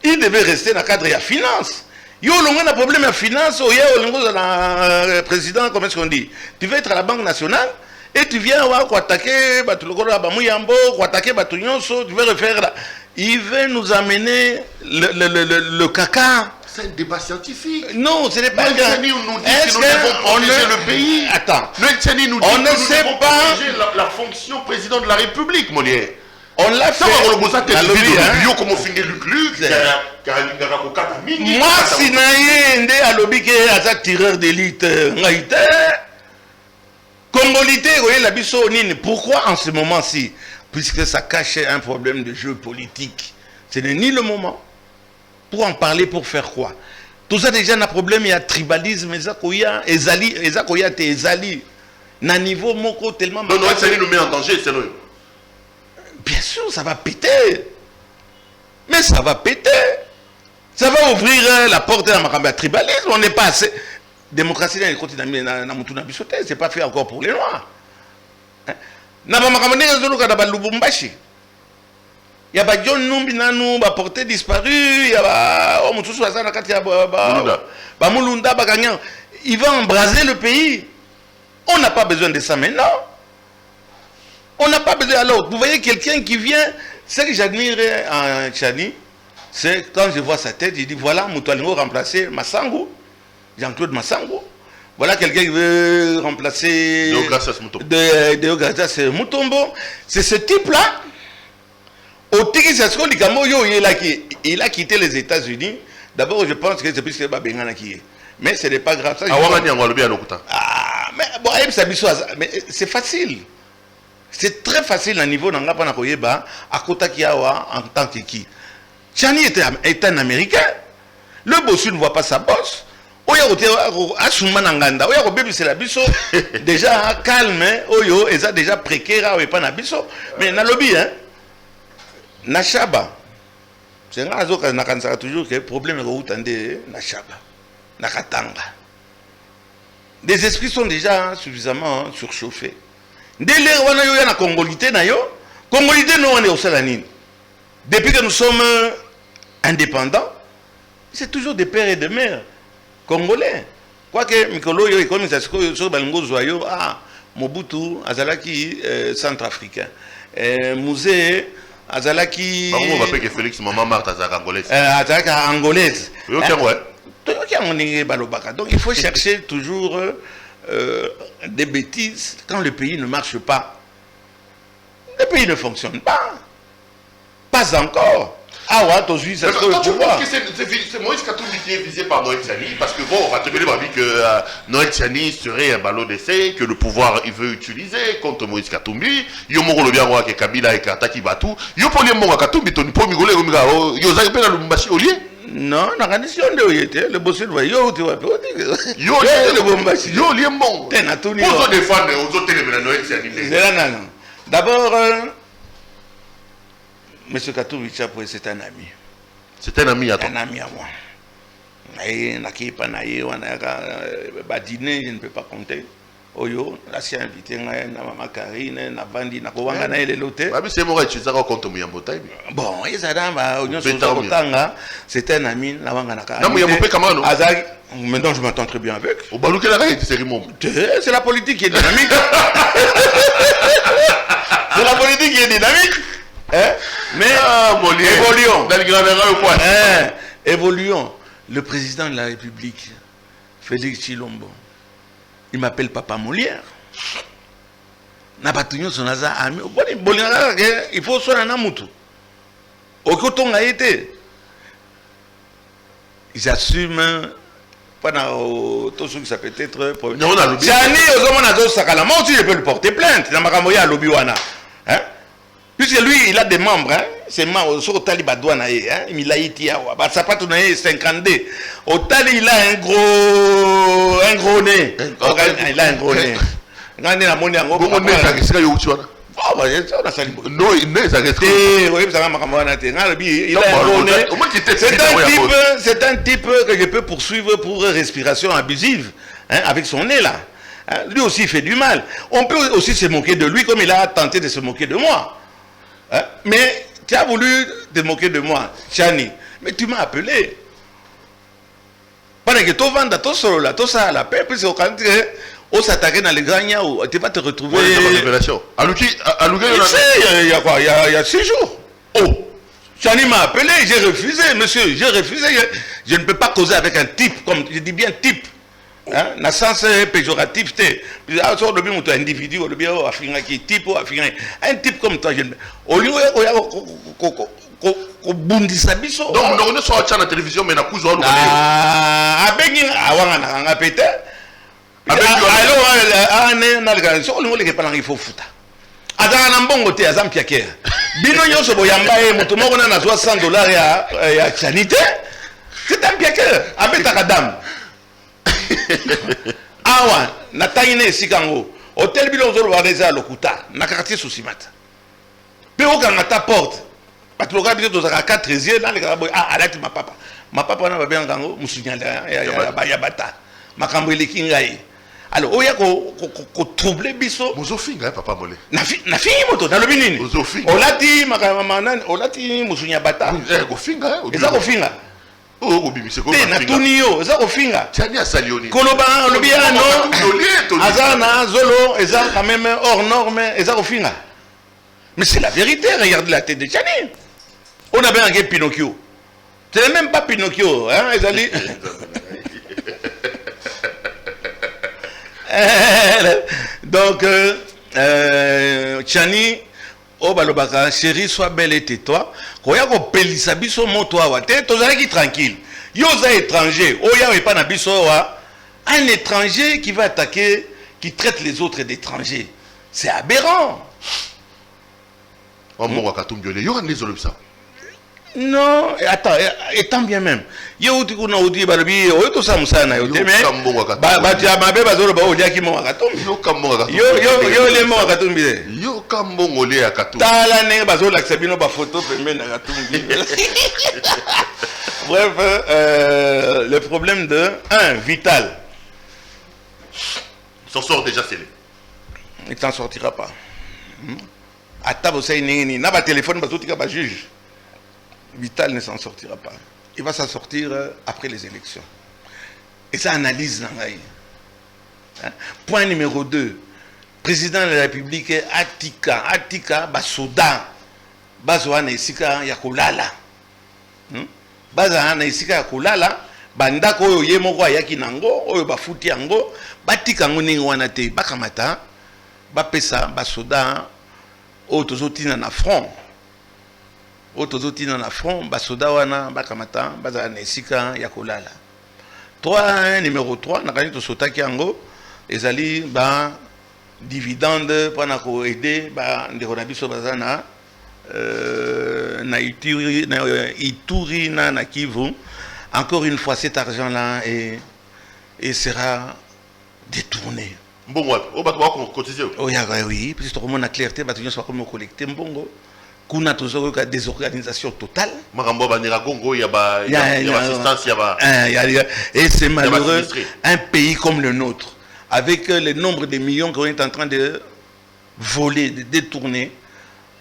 Il devait rester dans le cadre de la finance. Yo longa na problème de finance, o ya longo na président comment est-ce qu'on dit? Tu veux être à la Banque nationale et tu viens voir quoi attaquer Batuloko là ba muyambo, quoi attaquer Batunyonso, tu veux refaire là. Il veut nous amener le caca. C'est un débat scientifique. Non, ce n'est pas Noël Tiani nous dit que nous devons protéger le pays. Attends. Noël Tiani nous dit on que ne nous sait devons pas protéger la fonction président de la République, Molière. On l'a fait. Moi, si naïe, à lobby qui est un tireur d'élite, Congolité, la bissonine. Pourquoi en ce moment-ci? Puisque ça cachait un problème de jeu politique. Ce n'est ni le moment. Pour en parler, pour faire quoi? Tout ça déjà, un problème, il y a tribalisme, ezali. Na niveau moko tellement... Non, Noël Tiani nous met en danger, c'est nous. Bien sûr, ça va péter. Mais ça va péter. Ça va ouvrir la porte à la tribalisme. On n'est pas assez... Démocratie, c'est pas fait encore pour les Noirs. Il y a des gens qui ont porté disparu. Il y a il va embraser le pays. On n'a pas besoin de ça maintenant. On n'a pas besoin. Alors, vous voyez quelqu'un qui vient. Ce que j'admire en Tchani, c'est quand je vois sa tête, il dit voilà, Moutoualingo remplacer Massango, Jean-Claude Massango. Voilà quelqu'un qui veut remplacer Deogracias Mutombo. C'est ce type-là. Il a quitté les États-Unis. D'abord, je pense que c'est plus que Babengana qui est. Mais ce n'est pas grave. Ça, mais c'est facile. C'est très facile à niveau d'Angapa Nakoyeba, à Kota Kiawa, en tant que qui. Tchani est un Américain. Le bossu ne voit pas sa bosse. Déjà calme, Oyo, et ça déjà précaire, mais na lobby, hein. Nashaba. C'est un raison que Nakansara toujours que le problème est où t'endais Nashaba. Nakatanga. Les esprits sont déjà suffisamment surchauffés. Dès lors où on a la Congolité, Congolité, nous on est au Salanine. Depuis que nous sommes indépendants, c'est toujours des pères et des mères congolais. Quoique Mikolo yo comme ça sur Balingo Zoyo, Mobutu Azalaki centrafricain. Musée Azalaki. On va que Félix Maman Marthe Azalaki angolaise. Azalaki angolaise. Ouais. Donc il faut chercher toujours des bêtises quand le pays ne marche pas. Le pays ne fonctionne pas. Pas encore. Ah ouais, tu penses que c'est Moïse Katumbi qui est visé par Noël Tiani? Parce que bon, on va te dire que Noël Tiani serait un ballon d'essai que le pouvoir il veut utiliser contre Moïse Katumbi. Yo moko le bien que Kabila et Kataki Batu. Yo pour les monga Katumbi ton pour migolé comme ça. Yo za pe na Lubumbashi au lieu. Non, na condition de yoyete, le boss de yo tu vas yo le Lubumbashi. Yo lié mon. Tena tuni. Pour défendre aux autres éléments Noël Tiani. Non. D'abord Monsieur Katumbi Chapo, c'est un ami. C'est un ami à toi. Un ami à moi. Je ne peux pas compter. Oyo, là c'est invité, na maman Karine, na Bandi, na Kowanga, na Elote. C'est moi qui suis contre Muyambo. Bon, c'est un ami, na Wanga. Maintenant, je m'entends très bien avec. C'est la politique qui est dynamique. C'est la politique qui est dynamique. Mais évoluons. Évoluons. Le président de la République, Félix Tshilombo, il m'appelle Papa Molière. Il faut soit un amutu. Au coton a été. Ils assument pendant tout ce qui ça peut être Non, on a lobby. Tiani Ozomona Sakala, moi aussi je peux lui porter plainte. Dans Makamoya lobby wana. Hein? Puisque lui, il a des membres, hein? C'est membres sur Talibadouana, hein? Il a été à Bah, ça pas tourné 52. Au Tali, il a un gros nez. Il a un gros nez. Quand il a mon nez, un gros nez. Ah, bah, on a sali. Non, il n'est pas resté. Oui, ça va Makamoya. Il a un gros nez. C'est un type que je peux poursuivre pour respiration abusive, hein? Avec son nez là. Hein? Lui aussi il fait du mal. On peut aussi se moquer de lui comme il a tenté de se moquer de moi. Hein? Mais tu as voulu te moquer de moi, Chani. Mais tu m'as appelé. Pendant que tu vends tout solo là, tout ça à la paix, puis c'est quand on s'attaque dans les grands, tu vas te retrouver. Il y a quoi? Il y a 6 jours. Oh! Chani m'a appelé, j'ai refusé, monsieur, j'ai refusé. Je ne peux pas causer avec un type, comme je dis bien type. Hein? Dans le sens péjoratif, un individu, un type comme toi, au lieu bundisa biso. Donc on ne soit pas à la télévision mais na kuzo ah abengi awanga na pete. Alors na le so le ke pas il faut futa. Azana na mbongo te azam piake. Bino nyoso boyamba e mutu moko na $100 ya sanité. C'est un piake. Abeta kadam. Awa na taine sikango. Hôtel bilo zo ba reza lokuta na quartier Sousimata. Pe okanga ta porte. Parce que le gars a 4 13e dans les gars arrête ma papa na ba bien ngango musunyala ya bata makambo elekingai alors oya ko troubler biso mozofinga papa mole na fingi moto na lobi nini olati makamama nani olati musunya bata ko finga eza ko finga oh ko bimise ko na tunio eza ko finga tiani asalioni koloba lobi ano azana zolo eza quand même hors norme eza ko finga. Mais c'est la vérité, regardez la tête de Chani. On avait un gars Pinocchio. C'est même pas Pinocchio, hein, ils allaient... Donc, Chani, oh balobaka, chérie, sois belle et tais-toi. Quand il y a un pélisabiso moto wa tête, tu es tranquille. Yosa étranger, oh ya pas nabiso wa, un étranger qui va attaquer, qui traite les autres d'étrangers. C'est aberrant. Non, attends, et tant bien même. Yo tu kuna udi balobi, o to samsana yo teme. Ba tia mabe bazolo ba odia ki mo akatumbi. Yo le mo akatumbi. Yo kambongo le akatumbi. Tala ne bazolo aksabino ba photo pembe na akatumbi. Bref, le problème de vital. S'en sort déjà scellé. Il t'en sortira pas. À table, n'a pas téléphone, pas juge. Vital ne s'en sortira pas. Il va s'en sortir après les élections. Et ça analyse dans la. Point numéro 2. Président de la République Atika, Basoda, Bazoana Isika Yakulala. Bazoana Isika Yakulala, Bandako Yemoko Yakinango, Oyo Bafuti Ango, Batikango Ningwanate, Bakamata, Bapesa, Basoda. Autozotina na front. Autozotina na front, basoda wana, bakamata, bazana esika yakolala. 3, numéro 3, nakani to sotaki yango, ezali ba dividende pana ko aider ba ndeko na biso bazana na Ituri na Kivu. Encore une fois cet argent là sera détourné. Mbongo o bato ba ko cotiser oh ya oui parce que tout le monde a clarté bato nyonso ba ko collecter mbongo kuna tozo ka désorganisation totale makambo ba nira gongo ya ba assistance ya ba et c'est malheureux un pays comme le nôtre avec le nombre de millions qu'on est en train de voler de détourner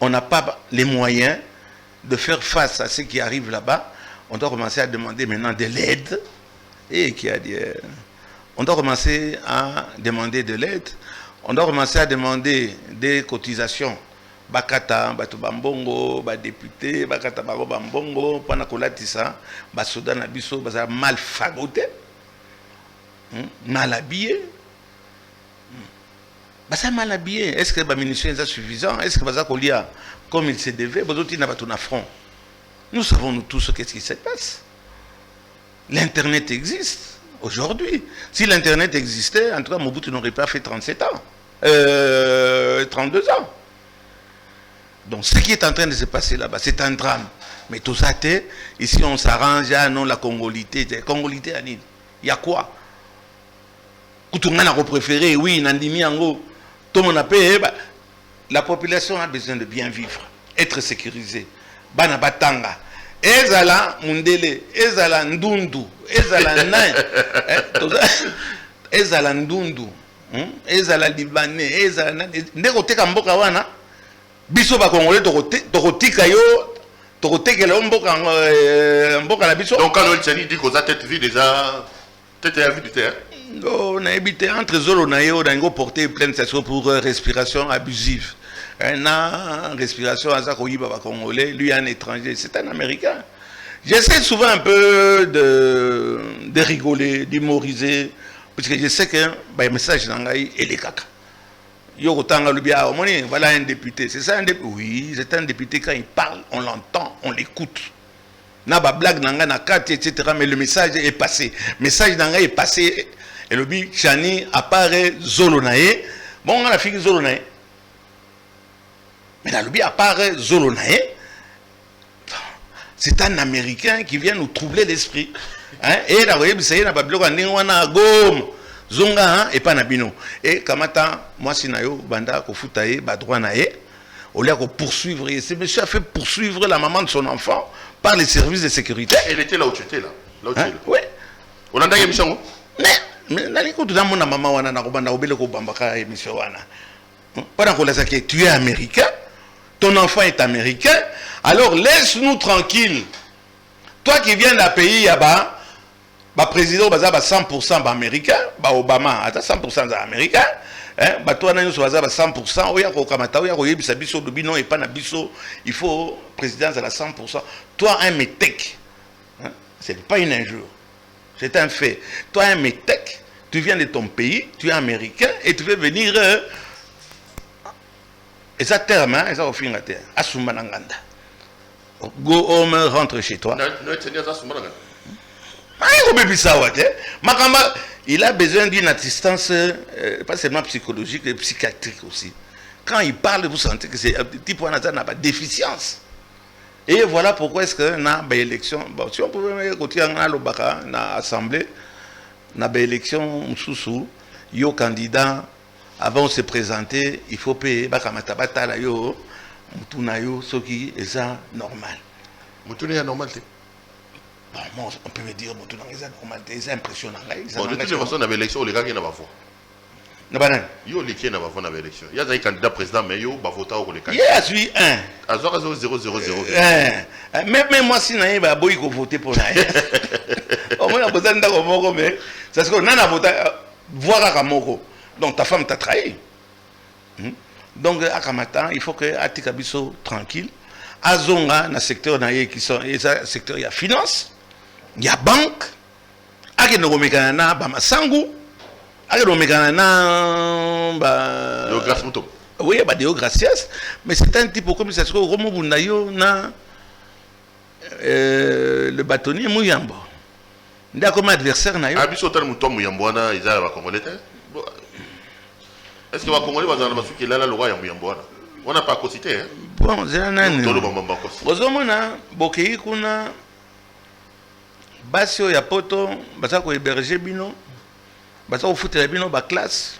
on n'a pas les moyens de faire face à ce qui arrive là-bas. On doit commencer à demander maintenant de l'aide et qui a dit on doit commencer à demander de l'aide. On doit commencer à demander des cotisations. Bakata, Bato Bambongo, député, Bakata Baro Bambongo, Panakolatisa, Basoda Nabiso, Baza mal fagoté, mal habillé. Baza mal habillé. Est-ce que la munition est suffisante? Est-ce que Baza Kolia, comme il se devait, Bazotina n'a pas tout front? Nous savons nous tous ce qui se passe. L'Internet existe. Aujourd'hui. Si l'Internet existait, en tout cas, Mobutu n'aurait pas fait 37 ans. 32 ans. Donc, ce qui est en train de se passer là-bas, c'est un drame. Mais tout ça, ici, on s'arrange, ah non, la congolité. Congolité, il y a quoi? Koutoungana préféré, oui, Nandimi Ango. Tout le monde a payé. La population a besoin de bien vivre, être sécurisée. Bana Batanga. Ezala Mundele, Ezala Ndundu, Ezala Nain, Ezala Ndundu, Ezala Libanais, Ezala Nain. Ndekoteka mboka wana, biso ba Congolais tokotika yo, tokoteka mboka na biso. Donc quand le Tchani dit qu'on a tête vide déjà, tête à vide du terre. On a habité entre Zolo na yo, on a porté plainte pour respiration abusive. Un respiration à Zakoyiba Congolais, lui un étranger, c'est un Américain. J'essaie souvent un peu de rigoler, d'humoriser, parce que je sais que le message d'Angaï est les caca. Voilà un député, c'est ça un député? Oui, c'est un député, quand il parle, on l'entend, on l'écoute. Na ba blague nanga na carte, etc. Mais le message est passé. Le message d'Angaï est passé, et le bi Chani apparaît Zolonae. Bon, on a fini Zolonae. Mais là, le bien à part Zolonae, c'est un Américain qui vient nous troubler l'esprit. Et là, vous voyez, c'est un Babylon, Zonga, et pas Nabino. Et Kamata, moi, si Nayo, Banda, Kofutae, Badroa Nae, au lieu de poursuivre, ce monsieur a fait poursuivre la maman de son enfant par les services de sécurité. Elle était là où tu étais, là. Là où tu es là. Oui. On a d'ailleurs Michango. Mais, là, écoute, dans mon maman, on a un obéle ko bambaka et monsieur Wana. Pendant qu'on a dit que tu es américain, ton enfant est américain, alors laisse-nous tranquilles. Toi qui viens d'un pays, là-bas, le président est 100% américain, Obama est 100% américain, toi, tu es 100%, il faut le président à 100%. Toi, un métèque, ce n'est pas une injure, c'est un fait. Toi, un métèque, tu viens de ton pays, tu es américain, et tu veux venir... Et ça terme, et ça au fin de terre. Asumananganda. Go home, rentre chez toi. Il a besoin d'une assistance, pas seulement psychologique, mais psychiatrique aussi. Quand il parle, vous sentez que c'est un petit point n'a pas de déficience. Et voilà pourquoi est-ce que dans l'élection, bon, si on pouvait continuer à l'Assemblée, dans l'élection, il y a un candidat. Avant de se présenter, il faut payer. Bakamataba yo, mutunayo, ce qui est normal. Mutunayo normal. Bon, on peut me dire mutunayo est normal, c'est impressionnant. Bon, de toute façon, dans l'élection, les gars qui n'ont pas voté. Yo les qui n'ont pas voté dans l'élection. Il y a des candidats présidents, mais yo va voter au les candidats. Il y a un. À 000. Même moi, si naïe va boy voter pour naïe. Au moins, on a besoin d'un moko, mais c'est ce qu'on a voté. Voir à Moko. Donc ta femme t'a trahi. Donc à Kamata, il faut que Atikabiso tranquille. À Zonga, dans le secteur qui sont secteur il y a finance, il y a banque. À Kenoromekana, Bamasangu. À Kenoromekana, oui, Deo Gracias. Mais c'est un type comme ça, Romo Bundayo na le bâtonnier Mouyambo. Il a comme adversaire nayo. Abiso tal Mouton Mouyambo na Isa va Congolais. Est-ce que les Congolais vont dans le là le roi Yamboana? On n'a pas cité, hein? Bon, c'est un an. Bozomona, Bokei kuna Basio ya poto, basa ko héberger bino, basa ko foutre bino ba classe.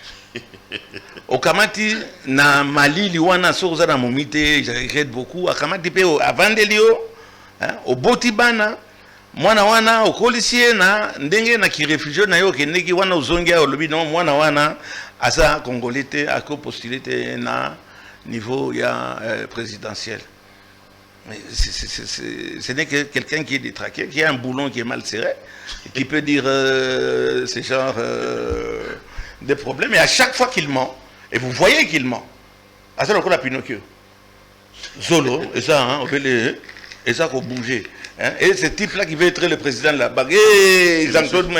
Okamati na Mali liwana soza na momite, je regrette beaucoup. Akamati pe avandelio, hein, au Botibana. Mwana wana okolisie na ndenge na ki réfugié na yo kendeki wana uzongia olobi non mwana wana asa congolais a postulé na niveau ya présidentiel. Ce n'est que quelqu'un qui est détraqué, qui a un boulon qui est mal serré, et qui peut dire ce genre de problèmes. Et à chaque fois qu'il ment, et vous voyez qu'il ment, à ça on a Pinocchio. Zolo, et ça, hein, on peut les, et ça faut bouger. Hein? Et ce type-là qui veut être le président de la bague, Jean-Claude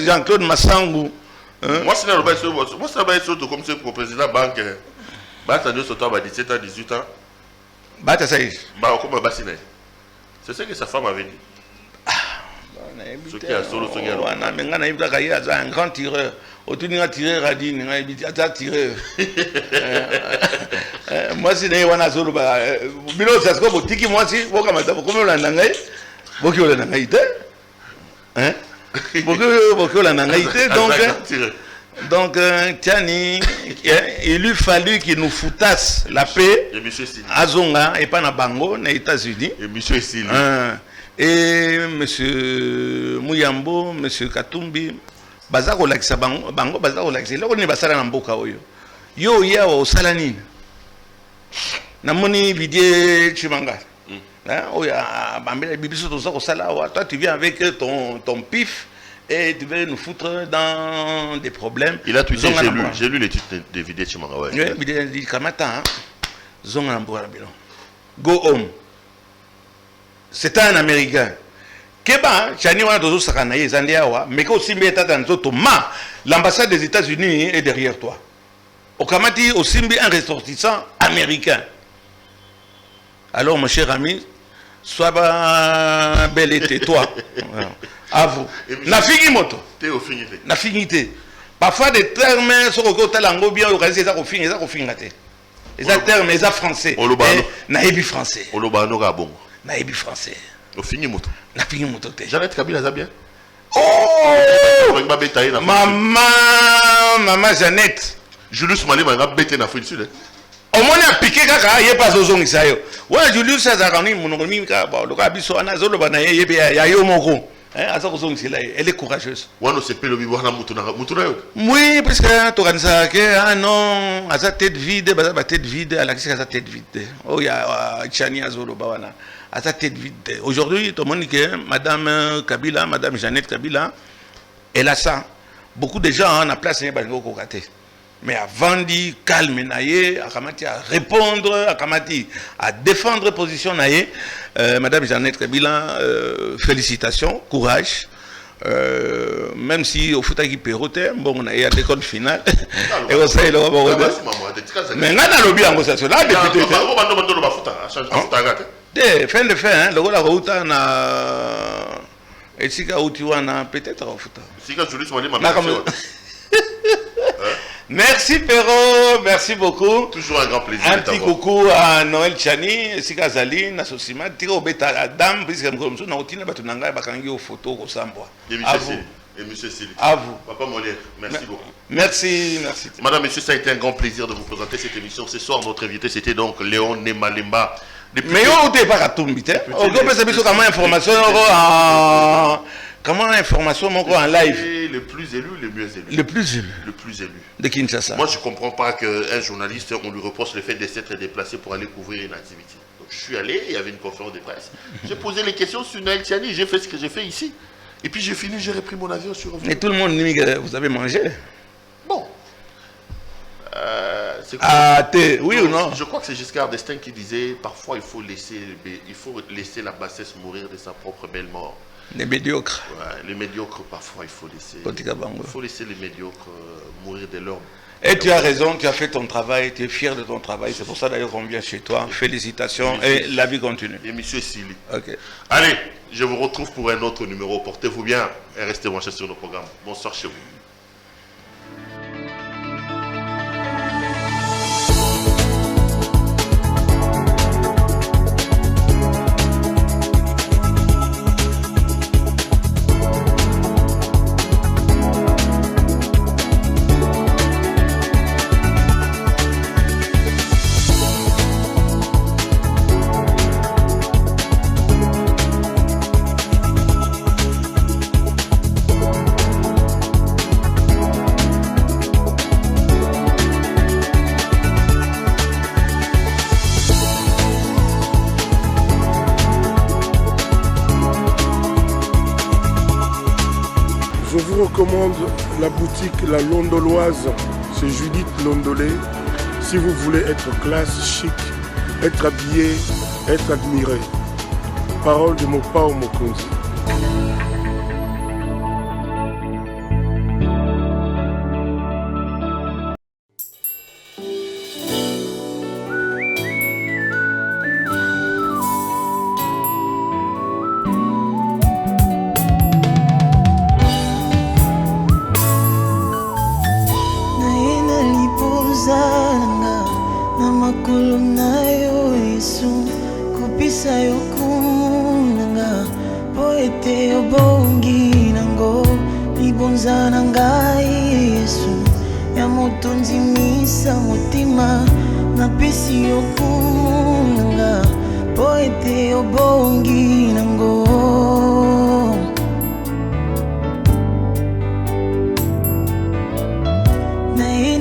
Jean-Claude Massangu. Hein? Moi, c'est surtout comme c'est pour le président de la banque. Bata de Soto à 17 ans, 18 ans. Bata Saïs. Comme c'est ce que sa femme avait dit. Soki ya solo soki ya wana mais nga nayebi kaka ye aza un grand tireur otuni nga tireur adi nga yebi aza tireur mwasi na ye wana azoloba bino sasiko botiki mwasi bokamata bokomi olanda ngai boki olanda ngai te boki olanda ngai te donc Tiani, il lui fallu qu'il nous foutasse la paix azonga et pas na bango na États-Unis et monsieur Sili et monsieur Muyambo, monsieur Katumbi, bazako lakisa bango bazako lakisa loko ni basala na mboka oyo. Yo ya o salanine. Namoni vidie Chimanga. Oya bambela bibiso to zako sala wa toi tu viens avec ton pif et tu veux nous foutre dans des problèmes. Il a tweeté, j'ai lu les titres de vidie Chimanga ouais. Oui, vidie dit kamata zonga na mboka bilo. Go home. C'est un Américain. Keba, Chani wana tozo sakana ye zandiawa, mais ko simbi etata nzoto ma, l'ambassade des États-Unis est derrière toi. Okamati osimbi un ressortissant américain. Alors mon cher ami, sois bel et tais-toi. À vous. Na fini moto. T'es au finité. Na finité. Parfois des termes sont au talango bien organisé ça au fin, ça au fin raté. Les termes ça français. Naïbi français. Olobano ga bongo. Naïbi français. Au fini moto. Na fini moto. Jeannette Kabila ça bien. Oh! Maman Jeannette. Julius Malema a bêté na Afrique du Sud. Au moins a piqué kaka yé pas aux ongis ça yo. Ouais Julius ça zakani monomi ka ba le ka biso ana zolo bana yé ya yo moko. Hein asa ko ongis là elle est courageuse. Wano se pelo bi wana mutuna yo. Oui parce que to kanisa ke ah non asa tête vide ba tête vide à la sa tête vide. Oh ya Chani azolo ba wana. À sa tête vide. Aujourd'hui, tout le monde dit que Madame Kabila, Madame Jeannette Kabila, elle a ça. Beaucoup de gens en place n'est pas raté. Mais avant de calmer naïe, à répondre, à défendre position naïe, Madame Jeannette Kabila, félicitations, courage. Même si au foot qui péroté, bon on a eu des comptes finales. Et on sait le mais on a lobby en ça là député. Fin de fin, le rôle à Routa na et si Kaoutiwana peut-être au foot. Merci Perro, merci beaucoup. Toujours un grand plaisir. Un petit coucou à Noël Chani, Sika Zali, Nasosima, Tiro Beta Dame, puisque comme ça, Nautina Batunanga, Bakangi aux photos au Sambois. Et monsieur Sili. À vous. Papa Molière, merci beaucoup. Merci, merci. Madame, monsieur, ça a été un grand plaisir de vous présenter cette émission. Ce soir, notre invité, c'était donc Léon Nemalemba. Mais on n'était pas à Tumbite. On peut savoir comment information comment information en live. Le plus élu, le mieux élu. Le plus élu. Le plus élu. De Kinshasa. Moi, je ne comprends pas qu'un journaliste, on lui reproche le fait de s'être déplacé pour aller couvrir une activité. Donc, je suis allé, il y avait une conférence de presse. J'ai posé les questions sur Naël Tiani, j'ai fait ce que j'ai fait ici. Et puis j'ai fini, j'ai repris mon avion sur. Et tout le monde dit que vous avez mangé. Bon. Oui ou non? Je crois que c'est Giscard d'Estaing qui disait parfois il faut laisser la bassesse mourir de sa propre belle mort. Les médiocres. Ouais, les médiocres, parfois il faut laisser les médiocres mourir de leur. Et tu as raison, tu as fait ton travail, tu es fier de ton travail. C'est pour ça d'ailleurs qu'on vient chez toi. Félicitations et la vie continue. Et monsieur Sili. Ok. Allez, je vous retrouve pour un autre numéro. Portez-vous bien et restez branchés sur nos programmes. Bonsoir chez vous. Je vous recommande la boutique La Londoloise, c'est Judith Londolé. Si vous voulez être classe, chic, être habillé, être admiré. Parole de Mopao Mokonzi. kupisa yokunanga poete obongi nango libonza nangai Yesu ya motonzi misa mutima na pesi yokunanga poete obongi nango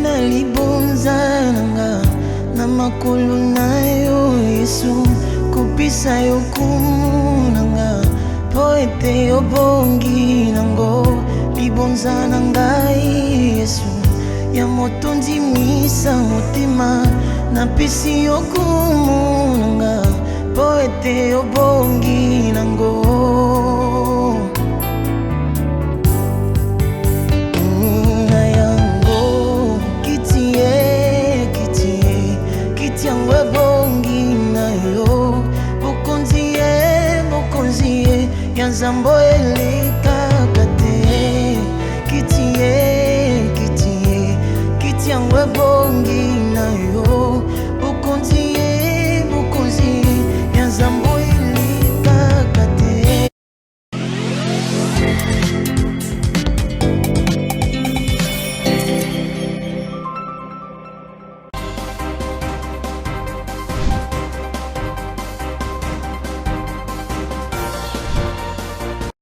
na libonza nanga na makolo na yo Yesu kupisa yokunanga poete obongi nango libonza nangai Yesu ya motonzi misa mutima na pesi yokunanga poete obongi nango Kitiangwe bongi na yo Bokonzie, yanzambo elika